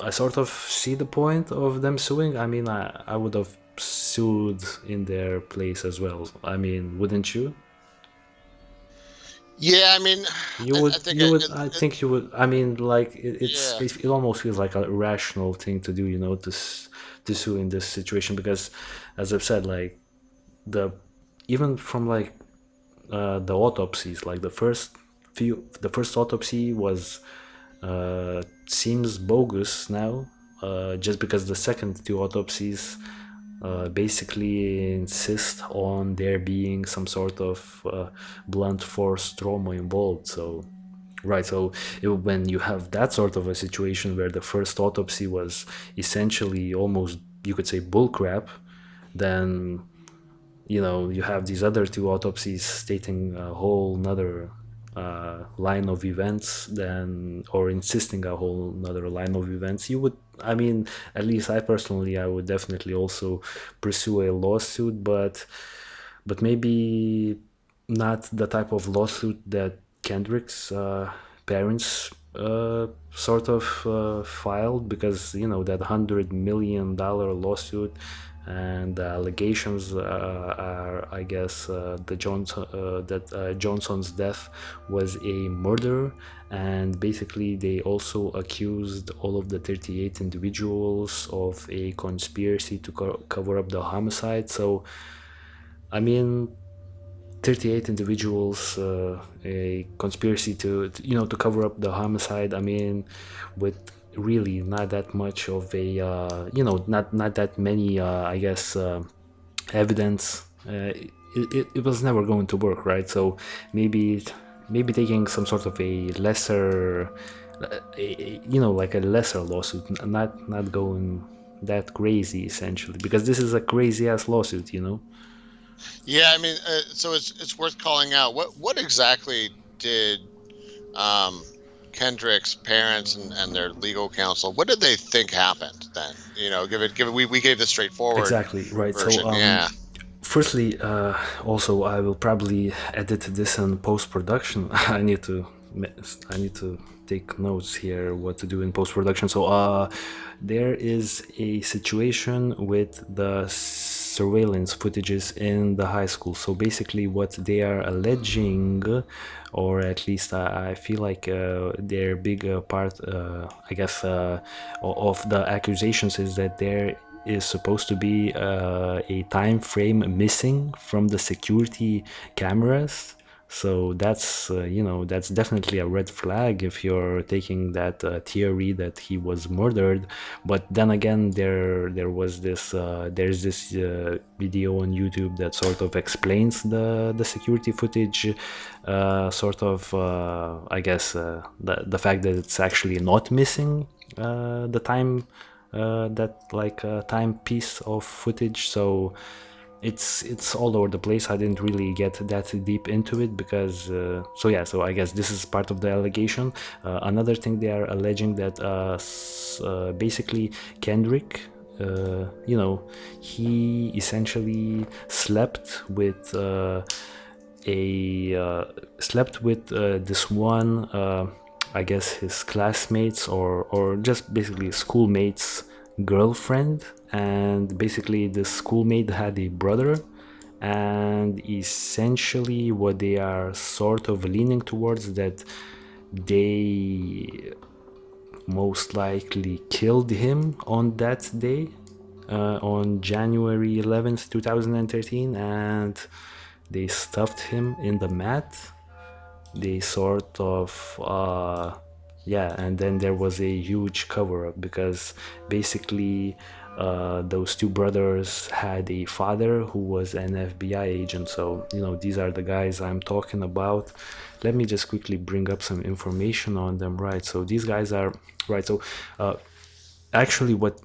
A: I sort of see the point of them suing. I mean, I would have sued in their place as well. I mean, wouldn't you?
B: Yeah, I mean,
A: You would,
B: I think
A: you would. I think you would. I mean, like
B: yeah.
A: it almost feels like a rational thing to do, to sue in this situation because, as I've said, like the even from like the autopsies, like the first autopsy was seems bogus now, just because the second two autopsies basically insist on there being some sort of blunt force trauma involved. So, right, so when you have that sort of a situation where the first autopsy was essentially almost, you could say, bullcrap, then you have these other two autopsies stating a whole nother line of events, then, or insisting a whole nother line of events. You would, I mean, at least I personally, I would definitely also pursue a lawsuit, but maybe not the type of lawsuit that Kendrick's parents sort of filed, because that $100 million lawsuit and the allegations are, I guess, that Johnson's death was a murder, and basically they also accused all of the 38 individuals of a conspiracy to cover up the homicide. So, I mean, 38 individuals, a conspiracy to cover up the homicide. I mean, with really not that much of a not that many I guess evidence, it was never going to work, right? So maybe taking some sort of a lesser like a lesser lawsuit, not going that crazy, essentially, because this is a crazy ass lawsuit.
B: Yeah, I mean, so it's worth calling out. What exactly did Kendrick's parents and their legal counsel, what did they think happened then? Give it. We gave the straightforward
A: exactly right
B: version.
A: So
B: yeah.
A: Firstly, also I will probably edit this in post-production. I need to take notes here what to do in post-production. So there is a situation with the surveillance footages in the high school. So basically what they are alleging, or at least I feel like their big part, I guess, of the accusations is that there is supposed to be a time frame missing from the security cameras. So that's that's definitely a red flag if you're taking that theory that he was murdered. But then again, there's this video on YouTube that sort of explains the security footage, sort of I guess the fact that it's actually not missing the time, that like time piece of footage. So it's all over the place. I didn't really get that deep into it because so I guess this is part of the allegation. Another thing, they are alleging that basically Kendrick, he essentially slept with this one, I guess his classmates or just basically schoolmates' girlfriend. And basically the schoolmate had a brother, and essentially what they are sort of leaning towards, that they most likely killed him on that day, on January 11th 2013, and they stuffed him in the mat they sort of and then there was a huge cover-up because basically those two brothers had a father who was an FBI agent. So these are the guys I'm talking about. Let me just quickly bring up some information on them. Right, so these guys are right. So actually what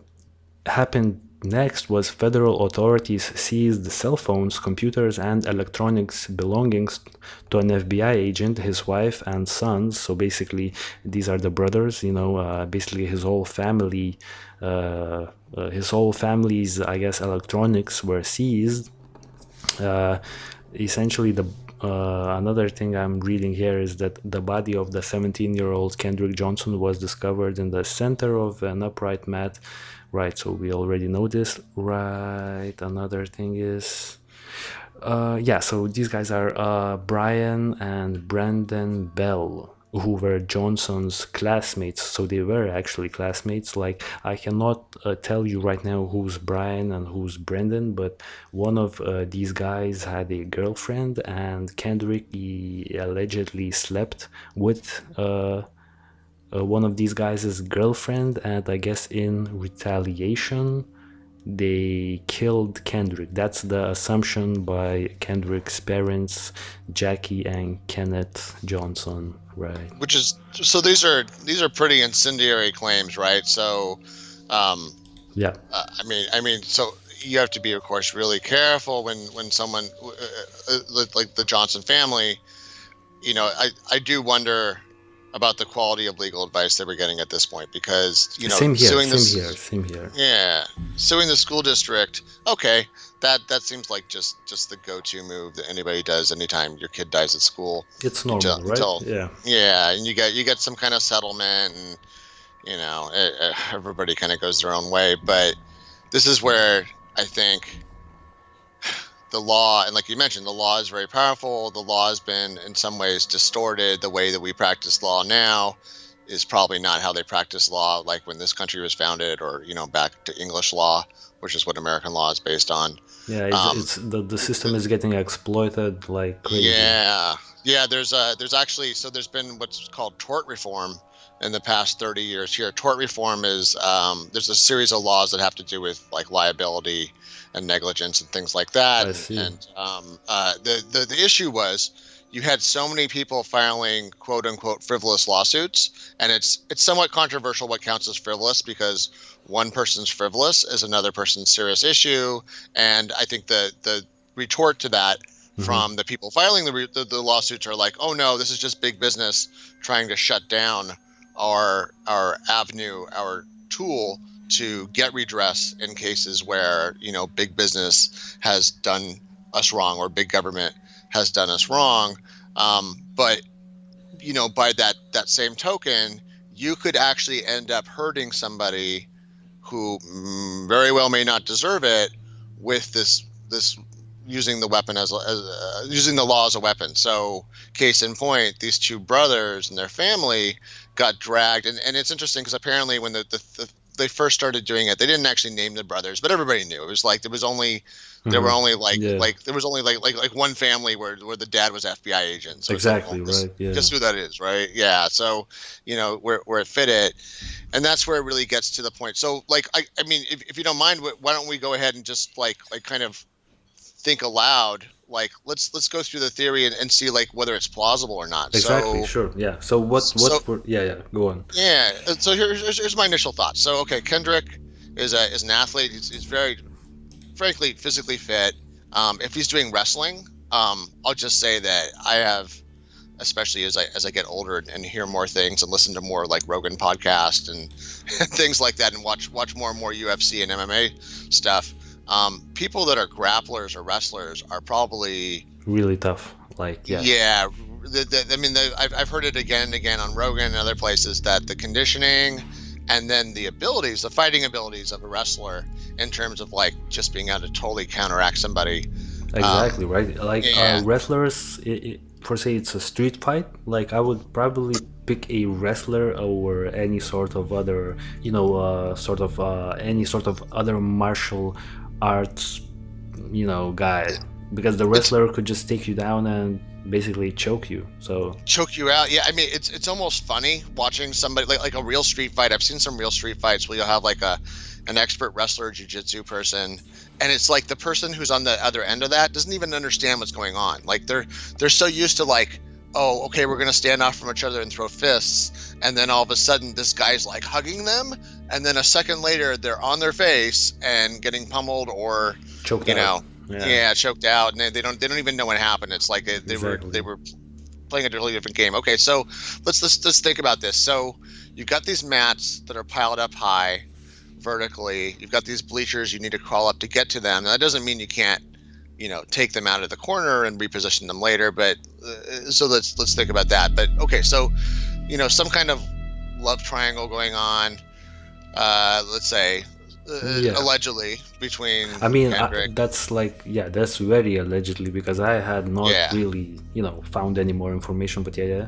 A: happened next was federal authorities seized the cell phones, computers, and electronics belongings to an FBI agent, his wife, and sons. So basically, these are the brothers. Basically his whole family, his whole family's, I guess, electronics were seized. Essentially, the another thing I'm reading here is that the body of the 17-year-old Kendrick Johnson was discovered in the center of an upright mat. Right, so we already know this. Right, another thing is so these guys are Brian and Brandon Bell, who were Johnson's classmates. So they were actually classmates. Like, I cannot tell you right now who's Brian and who's Brendan, but one of these guys had a girlfriend, and Kendrick, he allegedly slept with one of these guys' girlfriend, and I guess in retaliation they killed Kendrick. That's the assumption by Kendrick's parents, Jackie and Kenneth Johnson, right?
B: Which is, so these are pretty incendiary claims, right? So I mean so you have to be, of course, really careful when someone like the Johnson family, I do wonder about the quality of legal advice they were getting at this point, because
A: same here.
B: Yeah, suing the school district. Okay, that seems like just the go-to move that anybody does anytime your kid dies at school.
A: It's normal, right?
B: Yeah, and you get some kind of settlement, and everybody kind of goes their own way. But this is where I think the law, and like you mentioned, the law is very powerful. The law has been in some ways distorted. The way that we practice law now is probably not how they practice law like when this country was founded, or back to English law, which is what American law is based on.
A: Yeah, it's the system is getting exploited like crazy.
B: Yeah. There's actually, so there's been what's called tort reform in the past 30 years here. Tort reform is there's a series of laws that have to do with like liability and negligence and things like that.
A: I see.
B: And the issue was you had so many people filing quote unquote frivolous lawsuits, and it's somewhat controversial what counts as frivolous, because one person's frivolous is another person's serious issue. And I think the retort to that from the people filing the lawsuits are like, oh no, this is just big business trying to shut down our avenue, our tool to get redress in cases where big business has done us wrong, or big government has done us wrong. But by that same token, you could actually end up hurting somebody who very well may not deserve it with this using the weapon as using the law as a weapon. So case in point, these two brothers and their family got dragged, and it's interesting because apparently when they first started doing it, they didn't actually name the brothers, but everybody knew. It was like there was only there were only like one family where the dad was FBI agent. So
A: exactly,
B: like,
A: right? Yeah.
B: Guess who that is, right? Yeah. So where it fit it, and that's where it really gets to the point. So like I mean, if you don't mind, why don't we go ahead and just like kind of think aloud, like let's go through the theory and see like whether it's plausible or not.
A: Exactly. Sure. Yeah. So go on.
B: Yeah. So here's my initial thoughts. So okay, Kendrick is an athlete. He's very, frankly, physically fit. If he's doing wrestling, I'll just say that I have, especially as I get older and hear more things and listen to more like Rogan podcast and things like that, and watch more and more UFC and MMA stuff. People that are grapplers or wrestlers are probably
A: really tough. Like, yeah.
B: Yeah. I've heard it again and again on Rogan and other places that the conditioning and then the abilities, the fighting abilities of a wrestler in terms of like just being able to totally counteract somebody.
A: Exactly, right? Like wrestlers, for say it's a street fight, like I would probably pick a wrestler over any sort of other, any sort of other martial arts, guy, because the wrestler could just take you down and basically choke you. So
B: choke you out. Yeah, I mean, it's almost funny watching somebody like a real street fight. I've seen some real street fights where you'll have like an expert wrestler, jiu-jitsu person, and it's like the person who's on the other end of that doesn't even understand what's going on. Like they're so used to like, oh, okay, we're gonna stand off from each other and throw fists, and then all of a sudden this guy's like hugging them, and then a second later they're on their face and getting pummeled or
A: choked
B: you
A: out.
B: know, yeah, choked out, and they don't even know what happened. It's like they were playing a totally different game. Okay, so let's think about this. So you've got these mats that are piled up high vertically. You've got these bleachers you need to crawl up to get to them. And that doesn't mean you can't, take them out of the corner and reposition them later. But so let's think about that. But okay, so some kind of love triangle going on. Let's say allegedly between.
A: I mean,
B: Kendrick.
A: that's very allegedly, because I had not really found any more information. But yeah.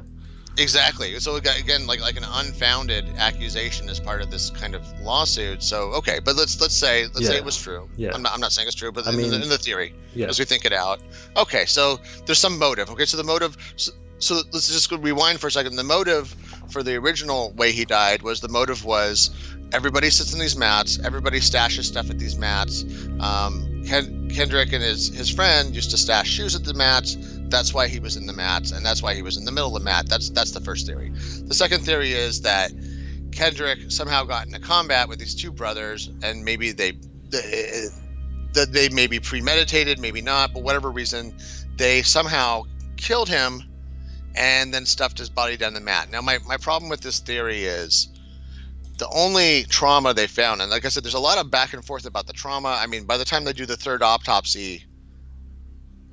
B: Exactly. So again, like an unfounded accusation as part of this kind of lawsuit. So okay, but let's say it was true.
A: Yeah.
B: I'm not saying it's true, but in the theory,
A: yeah,
B: as we think it out. Okay, so there's some motive. Okay, so the motive. So let's just rewind for a second. The motive for the original way he died was everybody sits in these mats. Everybody stashes stuff at these mats. Kendrick and his friend used to stash shoes at the mats. That's why he was in the mats, and that's why he was in the middle of the mat. That's the first theory. The second theory is that Kendrick somehow got into combat with these two brothers, and maybe they may be premeditated, maybe not, but whatever reason, they somehow killed him and then stuffed his body down the mat. Now, my problem with this theory is the only trauma they found, and like I said, there's a lot of back and forth about the trauma. I mean, by the time they do the third autopsy,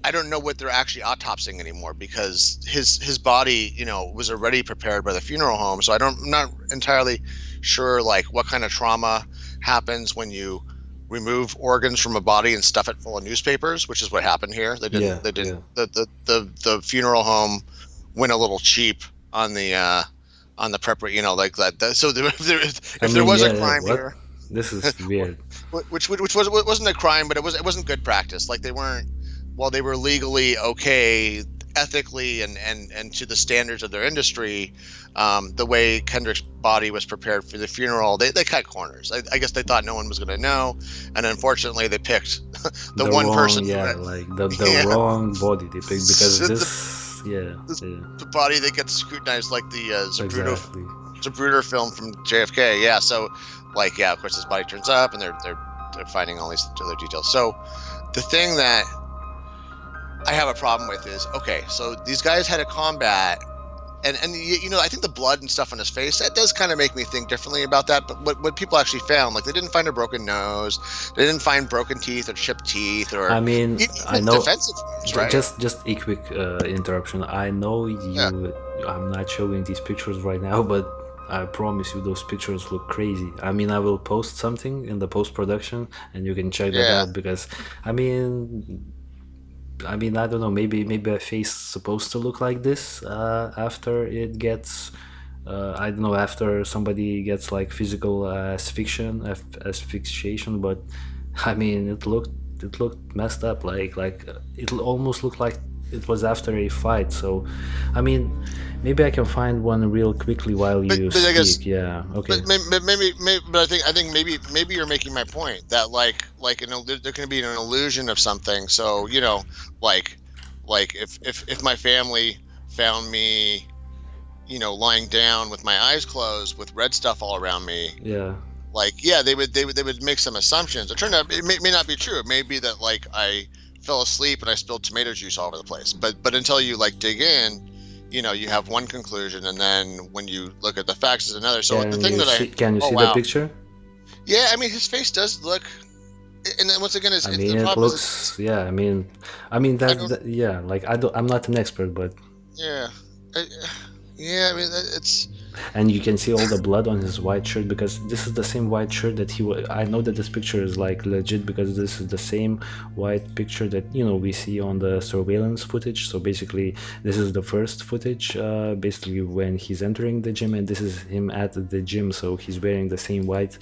B: I don't know what they're actually autopsying anymore, because his body, was already prepared by the funeral home. So I'm not entirely sure like what kind of trauma happens when you remove organs from a body and stuff it full of newspapers, which is what happened here. They didn't. The funeral home went a little cheap on the prep, like that. So if there was a crime here,
A: this is weird.
B: Which wasn't a crime, but it wasn't good practice. Like they weren't. While they were legally okay, ethically and to the standards of their industry, the way Kendrick's body was prepared for the funeral, they cut corners. I guess they thought no one was going to know, and unfortunately they picked the one
A: wrong,
B: person.
A: The wrong body they picked, because
B: the body that gets scrutinized like the Zapruder film from JFK. Yeah, so of course his body turns up, and they're finding all these other details. So the thing that I have a problem with is, okay, so these guys had a combat, and I think the blood and stuff on his face, that does kind of make me think differently about that. But what people actually found, like they didn't find a broken nose, they didn't find broken teeth or chipped teeth, or
A: I mean, I know
B: defensive wounds, right?
A: Just a quick interruption. I know I'm not showing these pictures right now, but I promise you those pictures look crazy. I mean, I will post something in the post-production and you can check that out, because I mean, I don't know, maybe a face supposed to look like this after it gets I don't know, after somebody gets like physical asphyxiation, but I mean it looked messed up, like it almost looked like it was after a fight. So I mean, maybe I can find one real quickly while you speak. I guess, okay.
B: But maybe, but I think maybe you're making my point that like there can be an illusion of something. So like if my family found me, lying down with my eyes closed with red stuff all around me.
A: Yeah.
B: They would make some assumptions. It turned out it may not be true. It may be that like I fell asleep and I spilled tomato juice all over the place. But until you dig in, you have one conclusion, and then when you look at the facts, is another. So the thing
A: can you see the picture?
B: Yeah, I mean his face does look, and then once again,
A: it looks. Yeah, I mean I'm not an expert, but
B: yeah, I mean it's.
A: And you can see all the blood on his white shirt, because this is the same white shirt that I know that this picture is like legit, because this is the same white picture that we see on the surveillance footage. So basically this is the first footage, basically when he's entering the gym, and this is him at the gym. So he's wearing the same white,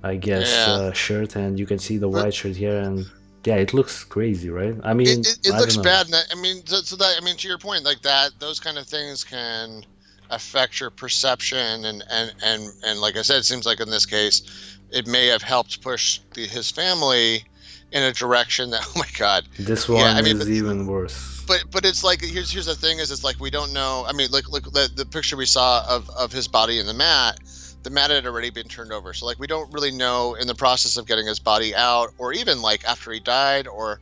A: I guess, shirt, and you can see the white shirt here, and yeah, it looks crazy, right? I mean,
B: It
A: I don't
B: looks
A: know.
B: bad, and I mean, so that, I mean, to your point, like that, those kind of things can affect your perception, and like I said, it seems like in this case, it may have helped push his family in a direction that, oh my God,
A: This
B: yeah,
A: one
B: I mean,
A: is even worse.
B: but it's like, here's the thing is, it's like we don't know. I mean, look the picture we saw of his body in the mat. The mat had already been turned over, so like we don't really know in the process of getting his body out, or even like after he died, or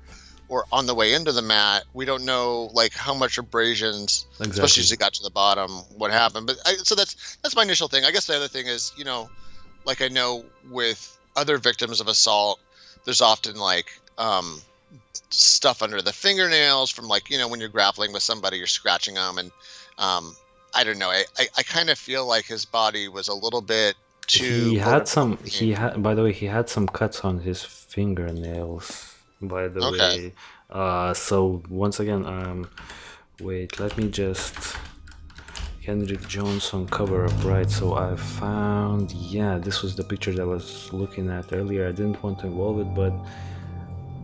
B: on the way into the mat, we don't know like how much abrasions, especially as he got to the bottom, what happened. But so that's my initial thing. I guess the other thing is, like I know with other victims of assault, there's often like stuff under the fingernails from like, when you're grappling with somebody, you're scratching them, and I don't know. I kind of feel like his body was a little bit too.
A: By the way, he had some cuts on his fingernails. By the
B: Okay.
A: way, so once again, wait, let me just Kendrick Johnson cover up, right? So I found, yeah, this was the picture that I was looking at earlier. I didn't want to involve it, but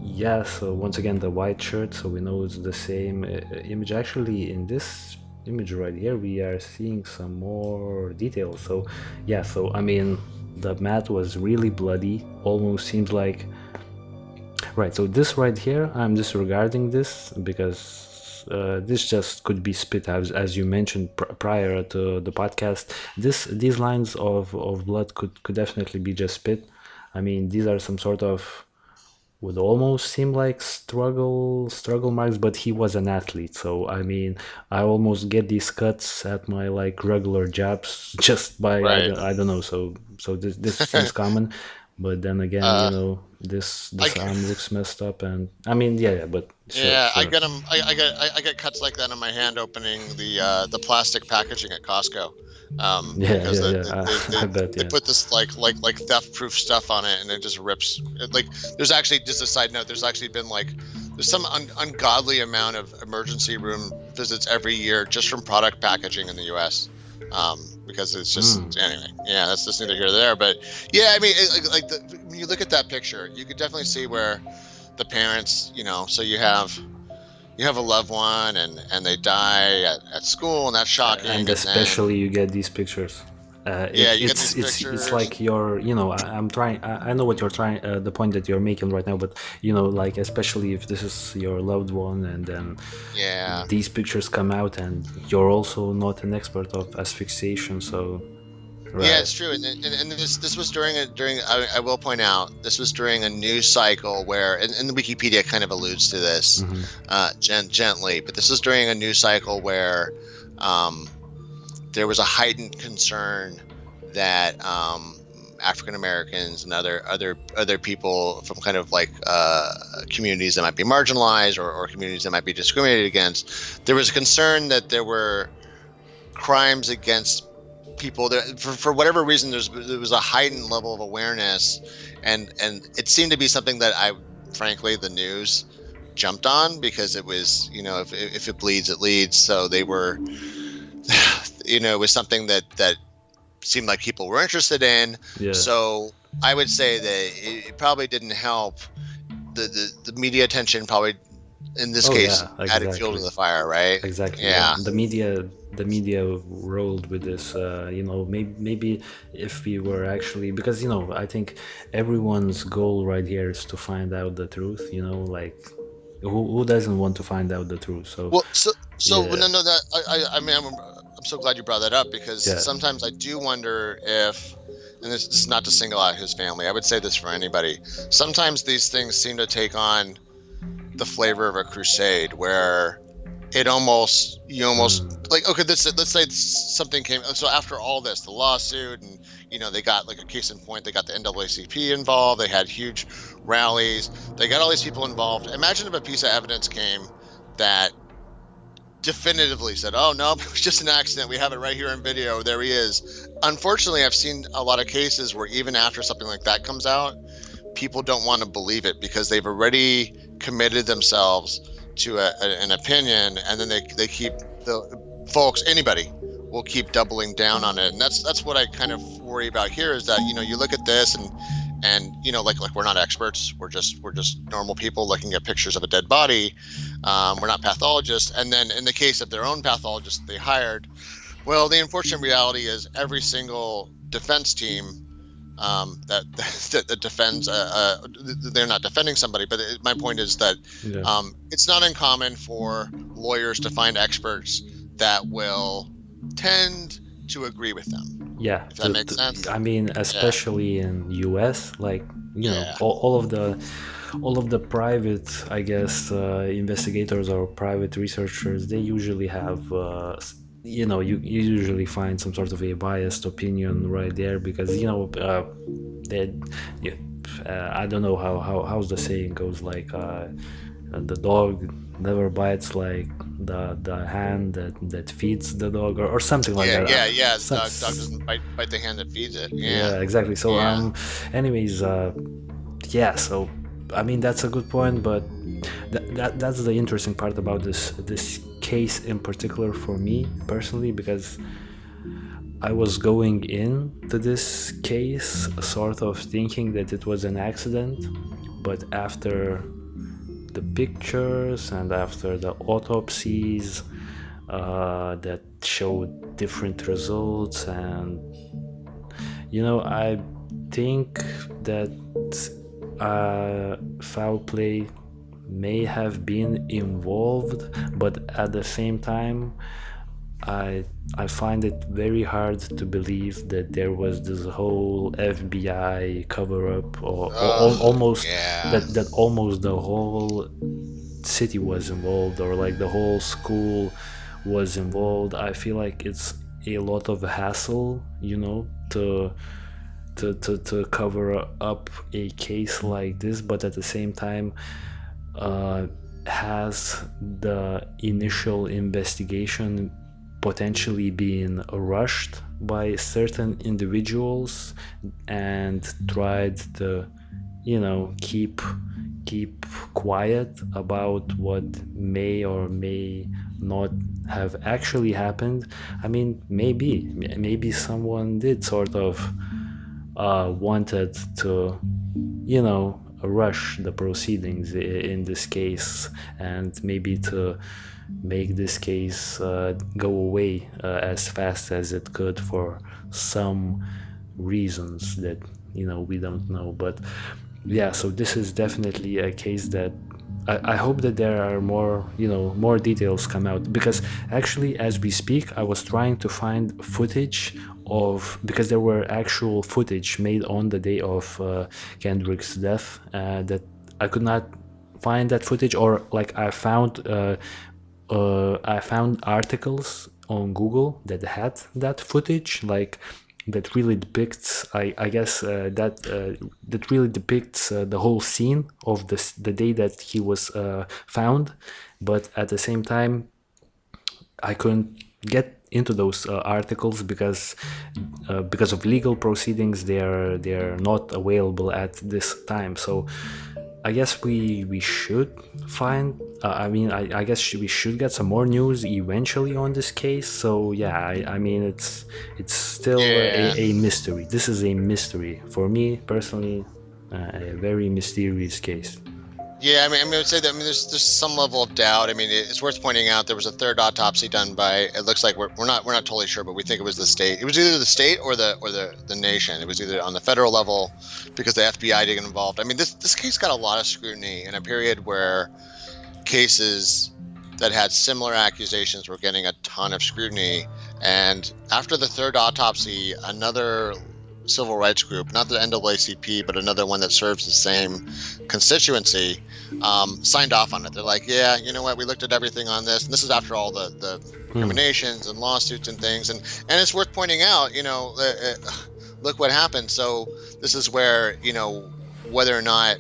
A: yeah. So once again, the white shirt. So we know it's the same image. Actually, in this image right here, we are seeing some more details. So yeah. So I mean, the mat was really bloody. Almost seems like. Right, so this right here, I'm disregarding this because this just could be spit, as you mentioned prior to the podcast. These lines of blood could definitely be just spit. I mean, these are some sort of, would almost seem like struggle marks, but he was an athlete, so I mean, I almost get these cuts at my like regular jabs just by
B: Right.
A: I don't know. So this seems common. But then again, this arm looks messed up, and I mean, yeah, but sure,
B: Yeah, I
A: sure.
B: get them. I get cuts like that on my hand opening the plastic packaging at Costco, because
A: I bet,
B: they
A: yeah.
B: put this like theft proof stuff on it, and it just rips. Like, there's actually, just a side note, there's actually been like there's some ungodly amount of emergency room visits every year just from product packaging in the U.S. Because it's just anyway. Yeah, that's just neither here nor there. But yeah, I mean, when you look at that picture, you could definitely see where the parents, so you have a loved one, and they die at school, and that's shocking.
A: And especially you get these pictures.
B: Yeah, you get these
A: It's
B: pictures.
A: like I'm trying. I know what you're trying. The point that you're making right now, but like especially if this is your loved one, and then
B: Yeah.
A: these pictures come out, and you're also not an expert of asphyxiation, so. Right.
B: Yeah, it's true, and this was during I will point out, this was during a news cycle where, and the Wikipedia kind of alludes to this gently, but this was during a news cycle where there was a heightened concern that African Americans and other people from kind of like communities that might be marginalized, or communities that might be discriminated against, there was a concern that there were crimes against people that, for whatever reason, there was a heightened level of awareness, and it seemed to be something that frankly, the news jumped on, because it was, if it bleeds, it leads. So they were, it was something that seemed like people were interested in.
A: Yeah.
B: So I would say that it probably didn't help. The media attention probably, in this case, added fuel to the fire, right?
A: Exactly.
B: Yeah.
A: The media rolled with this. Maybe if we were actually, because I think everyone's goal right here is to find out the truth. Like who doesn't want to find out the truth? So
B: well, so
A: yeah.
B: no, that I mean, I'm so glad you brought that up, because sometimes I do wonder if, and this is not to single out his family, I would say this for anybody, sometimes these things seem to take on the flavor of a crusade, where you almost like, okay, let's say something came, so after all this, the lawsuit, and they got, like, a case in point, they got the NAACP involved, they had huge rallies, they got all these people involved. Imagine if a piece of evidence came that definitively said, oh no, it was just an accident, we have it right here in video, there he is. Unfortunately, I've seen a lot of cases where even after something like that comes out, people don't want to believe it, because they've already committed themselves to an opinion, and then they keep, the folks, anybody will keep doubling down on it. And that's what I kind of worry about here, is that you look at this, And like we're not experts. We're just normal people looking at pictures of a dead body. We're not pathologists. And then in the case of their own pathologist they hired, well, the unfortunate reality is every single defense team that defends, they're not defending somebody. But my point is that it's not uncommon for lawyers to find experts that will tend to agree with them.
A: Yeah,
B: if that makes sense.
A: I mean, especially in US, like all of the private, I guess, investigators or private researchers, they usually have you usually find some sort of a biased opinion right there, because I don't know how's the saying goes, like the dog never bites like the hand that feeds the dog, or something like that.
B: Dog doesn't bite the hand that feeds it.
A: Yeah, exactly. So anyways, so I mean, that's a good point, but that's the interesting part about this case in particular for me personally, because I was going into this case sort of thinking that it was an accident, but after the pictures and after the autopsies that showed different results, and I think that foul play may have been involved, but at the same time I find it very hard to believe that there was this whole FBI cover-up, or almost that almost the whole city was involved, or like the whole school was involved. I feel like it's a lot of hassle, to cover up a case like this, but at the same time, has the initial investigation potentially been rushed by certain individuals and tried to keep quiet about what may or may not have actually happened? I mean, maybe someone did sort of wanted to rush the proceedings in this case, and maybe to make this case go away as fast as it could for some reasons that we don't know. But so this is definitely a case that I hope that there are more details come out, because actually, as we speak, I was trying to find footage because there were actual footage made on the day of Kendrick's death, that I could not find that footage, or like I found articles on Google that had that footage, like that really depicts, I guess, that really depicts the whole scene of the day that he was found. But at the same time, I couldn't get into those articles because of legal proceedings. They are not available at this time. So I guess we should find. I guess we should get some more news eventually on this case. So I mean, it's still a mystery. This is a mystery for me personally, a very mysterious case.
B: Yeah, I would say that. There's some level of doubt. It's worth pointing out there was a third autopsy done by. It looks like we're not totally sure, but we think it was the state. It was either the state or the nation. It was either on the federal level, because the FBI didn't get involved. This case got a lot of scrutiny in a period where cases that had similar accusations were getting a ton of scrutiny. And after the third autopsy, another civil rights group, not the NAACP, but another one that serves the same constituency, signed off on it. They're like, yeah, you know what, we looked at everything on this, and this is after all the recriminations and lawsuits and things, and it's worth pointing out, look what happened. So this is where, whether or not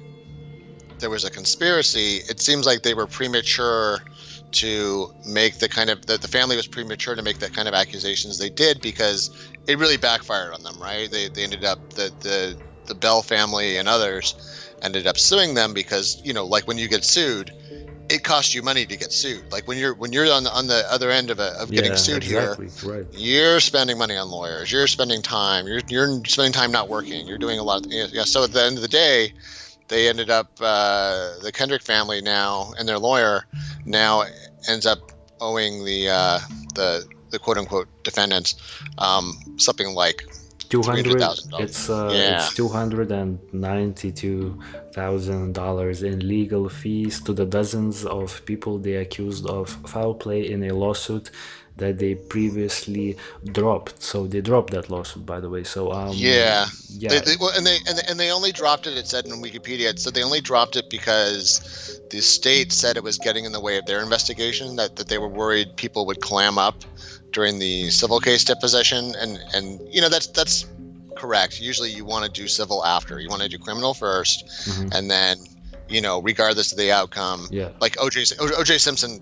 B: there was a conspiracy, it seems like they were premature to make the kind of, the family was premature to make that kind of accusations they did, because it really backfired on them, right? They ended up, the Bell family and others ended up suing them because, like when you get sued, it costs you money to get sued. Like when you're on the other end of getting
A: Yeah,
B: sued
A: exactly,
B: here,
A: right.
B: you're spending money on lawyers. You're spending time. You're spending time not working. You're doing a lot of yeah. So at the end of the day, they ended up the Kendrick family now and their lawyer now ends up owing the quote unquote defendants something like
A: 200,
B: $300,000.
A: it's
B: Yeah.
A: $292,000 in legal fees to the dozens of people they accused of foul play in a lawsuit that they previously dropped. So they dropped that lawsuit, by the way. So
B: Yeah.
A: yeah,
B: They only dropped it. It said in Wikipedia. It said they only dropped it because the state said it was getting in the way of their investigation. That they were worried people would clam up during the civil case deposition, and that's correct. Usually, you want to do civil after. You want to do criminal first, and then regardless of the outcome.
A: Yeah.
B: Like OJ Simpson,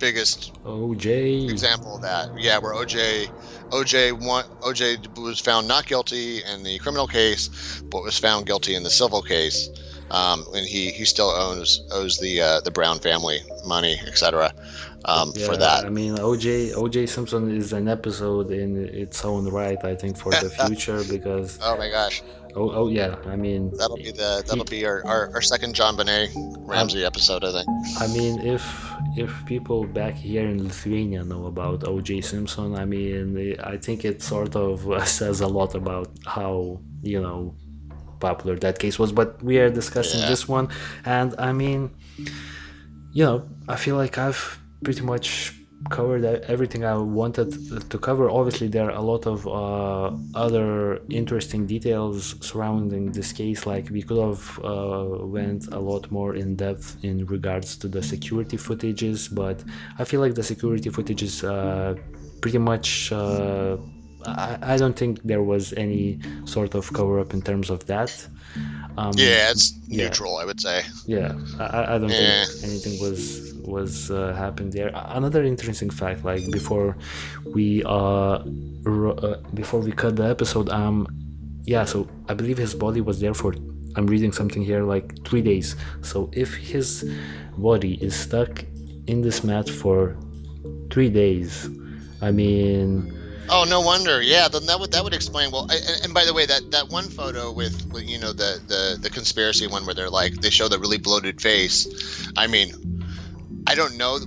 B: biggest
A: OJ
B: example of that. Yeah, where OJ was found not guilty in the criminal case, but was found guilty in the civil case, and he still owes the Brown family money, etc. For that.
A: I mean, OJ Simpson is an episode in its own right, I think, for the future because
B: Oh my gosh,
A: oh yeah, I mean
B: that'll be our second John Benet Ramsey episode, I think.
A: I mean, if people back here in Lithuania know about OJ Simpson, I mean, I think it sort of says a lot about how popular that case was. But we are discussing this one, and I mean, I feel like I've pretty much covered everything I wanted to cover. Obviously, there are a lot of other interesting details surrounding this case. Like we could have went a lot more in depth in regards to the security footages, but I feel like the security footage is pretty much. I don't think there was any sort of cover up in terms of that.
B: It's neutral, I would say.
A: Yeah, I don't think anything was happened there. Another interesting fact, like before we cut the episode, so I believe his body was there for, I'm reading something here, like 3 days. So if his body is stuck in this mat for 3 days, I mean.
B: Oh, no wonder. Yeah, then that would explain. Well, and by the way, that one photo with the conspiracy one where they show the really bloated face. I mean, I don't know.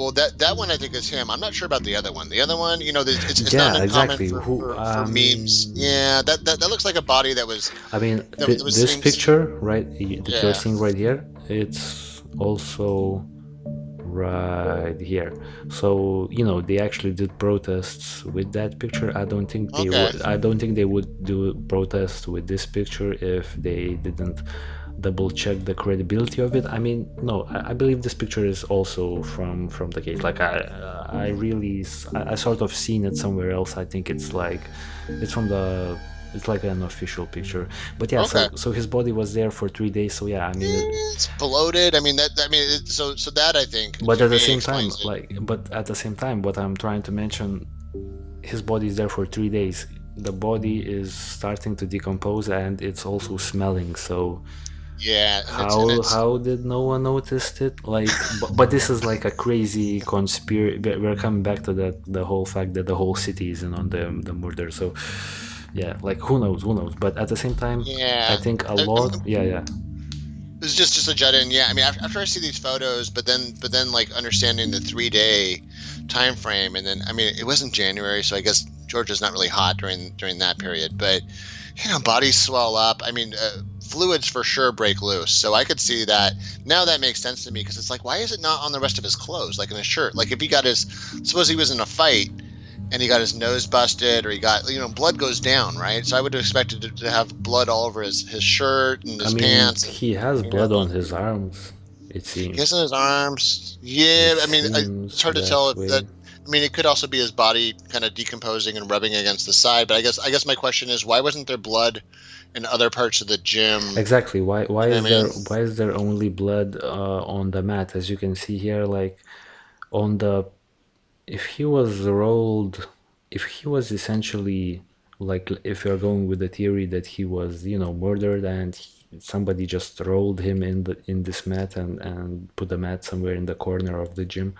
B: Well, that one I think is him. I'm not sure about the other one. The other one, it's not uncommon
A: exactly.
B: for memes. Yeah, that looks like a body that was.
A: I mean, this picture, right? That you're seeing right here. It's also right here. So they actually did protests with that picture. I don't think they would. I don't think they would do protests with this picture if they didn't double check the credibility of it. I mean, no, I believe this picture is also from the case. Like I sort of seen it somewhere else. I think it's like it's like an official picture. But yeah, so his body was there for 3 days. So yeah, I mean,
B: it's bloated. I mean so that I think.
A: But at the same time, what I'm trying to mention, his body is there for 3 days. The body is starting to decompose and it's also smelling. So
B: yeah,
A: how did no one notice it? Like, but this is like a crazy conspiracy. We're coming back to the whole fact that the whole city is in on the murder. So yeah, like who knows? But at the same time, I think a lot.
B: It's just a jet in. Yeah, I mean, after I see these photos, but then like understanding the 3-day time frame, and then I mean, it wasn't January, so I guess Georgia's not really hot during that period. But bodies swell up. I mean, fluids for sure break loose. So I could see that. Now that makes sense to me because it's like, why is it not on the rest of his clothes, like in his shirt? Like if he got suppose he was in a fight and he got his nose busted, or he got, blood goes down, right? So I would have expected to have blood all over his shirt and his pants.
A: He has blood on his arms, it seems.
B: He has on his arms. Yeah, I mean, it's hard to tell if that. I mean, it could also be his body kind of decomposing and rubbing against the side. But I guess my question is, why wasn't there blood in other parts of the gym? Exactly.
A: Why is there only blood on the mat? As you can see here, like on the. If he was essentially, like, if you're going with the theory that he was, murdered and somebody just rolled him in this mat and put the mat somewhere in the corner of the gym,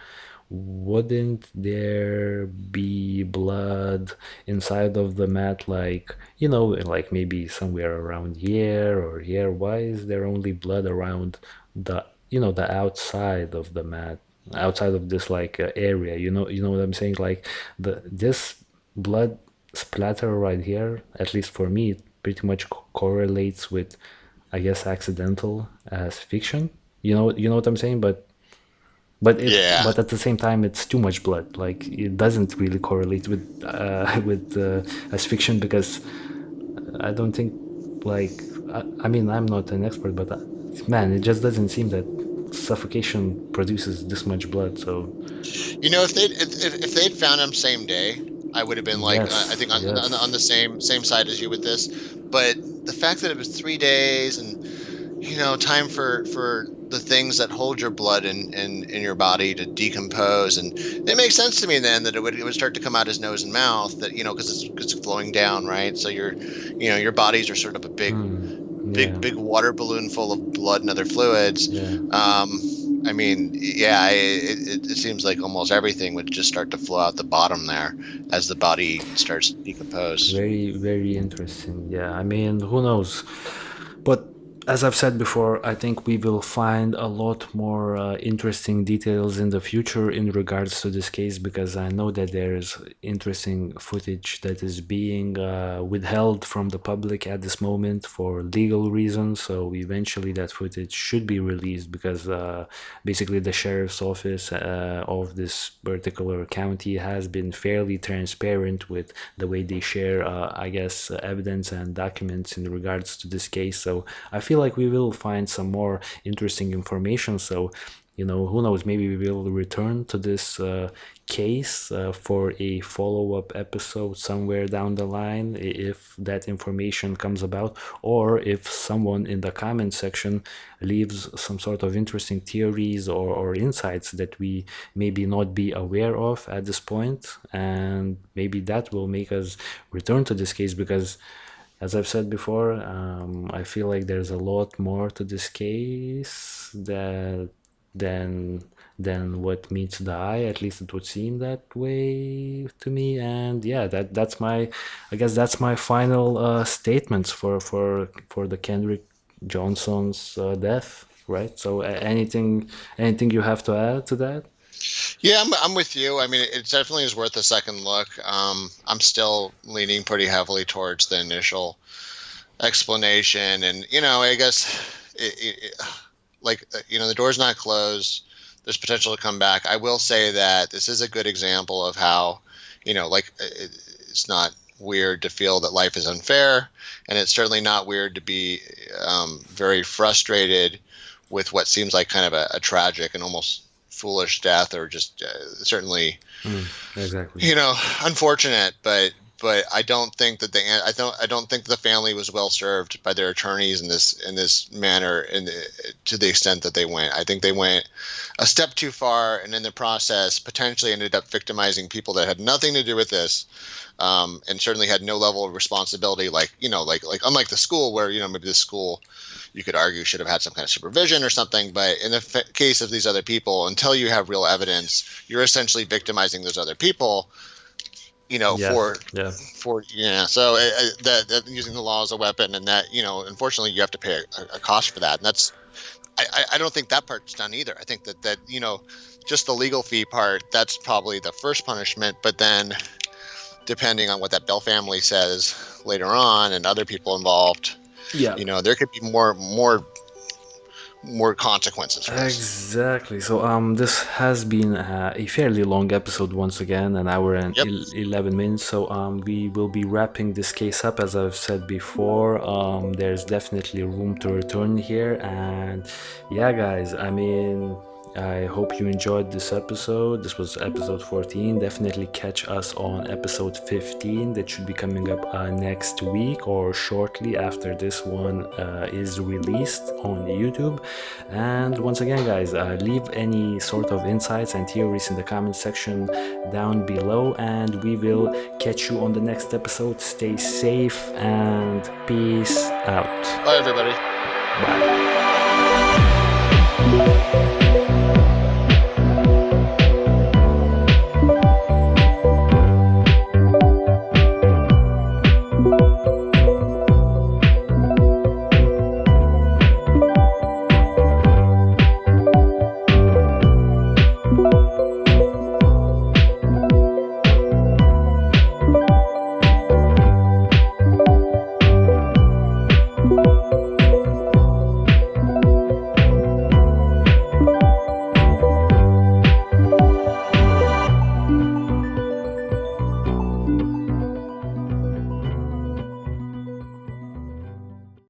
A: wouldn't there be blood inside of the mat, like, like maybe somewhere around here or here? Why is there only blood around the outside of the mat, outside of this like area? You know what I'm saying? Like this blood splatter right here, at least for me, it pretty much correlates with, I guess, accidental asphyxiation. You know what I'm saying?
B: Yeah.
A: But at the same time, it's too much blood. Like, it doesn't really correlate with asphyxiation, because I don't think, like, I mean, I'm not an expert, but man, it just doesn't seem that suffocation produces this much blood. So
B: If they'd found him same day, I would have been like, I think on
A: yes.
B: the same side as you with this. But the fact that it was 3 days, and time for the things that hold your blood in your body to decompose, and it makes sense to me then that it would start to come out his nose and mouth, that because it's flowing down, right? So your bodies are sort of a big
A: Yeah.
B: big water balloon full of blood and other fluids.
A: Yeah.
B: I mean, yeah, it seems like almost everything would just start to flow out the bottom there as the body starts to decompose.
A: Very, very interesting. Yeah, I mean, who knows? But as I've said before, I think we will find a lot more interesting details in the future in regards to this case, because I know that there's interesting footage that is being withheld from the public at this moment for legal reasons. So eventually that footage should be released, because basically the sheriff's office of this particular county has been fairly transparent with the way they share, I guess, evidence and documents in regards to this case. So I feel like we will find some more interesting information. So, who knows, maybe we will return to this case for a follow-up episode somewhere down the line, if that information comes about, or if someone in the comment section leaves some sort of interesting theories or insights that we maybe not be aware of at this point, and maybe that will make us return to this case, because as I've said before, I feel like there's a lot more to this case than what meets the eye. At least it would seem that way to me. And yeah, that's my, I guess that's my final statements for the Kendrick Johnson's death. Right. So anything you have to add to that?
B: Yeah, I'm with you. I mean, it definitely is worth a second look. I'm still leaning pretty heavily towards the initial explanation, and I guess the door's not closed. There's potential to come back. I will say that this is a good example of how, it's not weird to feel that life is unfair, and it's certainly not weird to be very frustrated with what seems like kind of a tragic and almost foolish death, or just certainly
A: Exactly.
B: unfortunate, but I don't think that I don't think the family was well served by their attorneys in this manner, to the extent that they went. I think they went a step too far, and in the process potentially ended up victimizing people that had nothing to do with this, and certainly had no level of responsibility, like unlike the school, where maybe the school, you could argue, should have had some kind of supervision or something. But in the case of these other people, until you have real evidence, you're essentially victimizing those other people, for so that using the law as a weapon, and that, unfortunately you have to pay a cost for that. And that's, I don't think that part's done either. I think that just the legal fee part, that's probably the first punishment, but then depending on what that Bell family says later on and other people involved, there could be more consequences for this.
A: Exactly. So this has been a fairly long episode once again, an hour and 11 minutes. So we will be wrapping this case up. As I've said before, there's definitely room to return here. And yeah, guys, I mean, I hope you enjoyed this episode. This was episode 14. Definitely catch us on episode 15 that should be coming up next week, or shortly after this one is released on YouTube. And once again, guys, leave any sort of insights and theories in the comment section down below, and we will catch you on the next episode. Stay safe and peace out.
B: Bye, everybody.
A: Bye.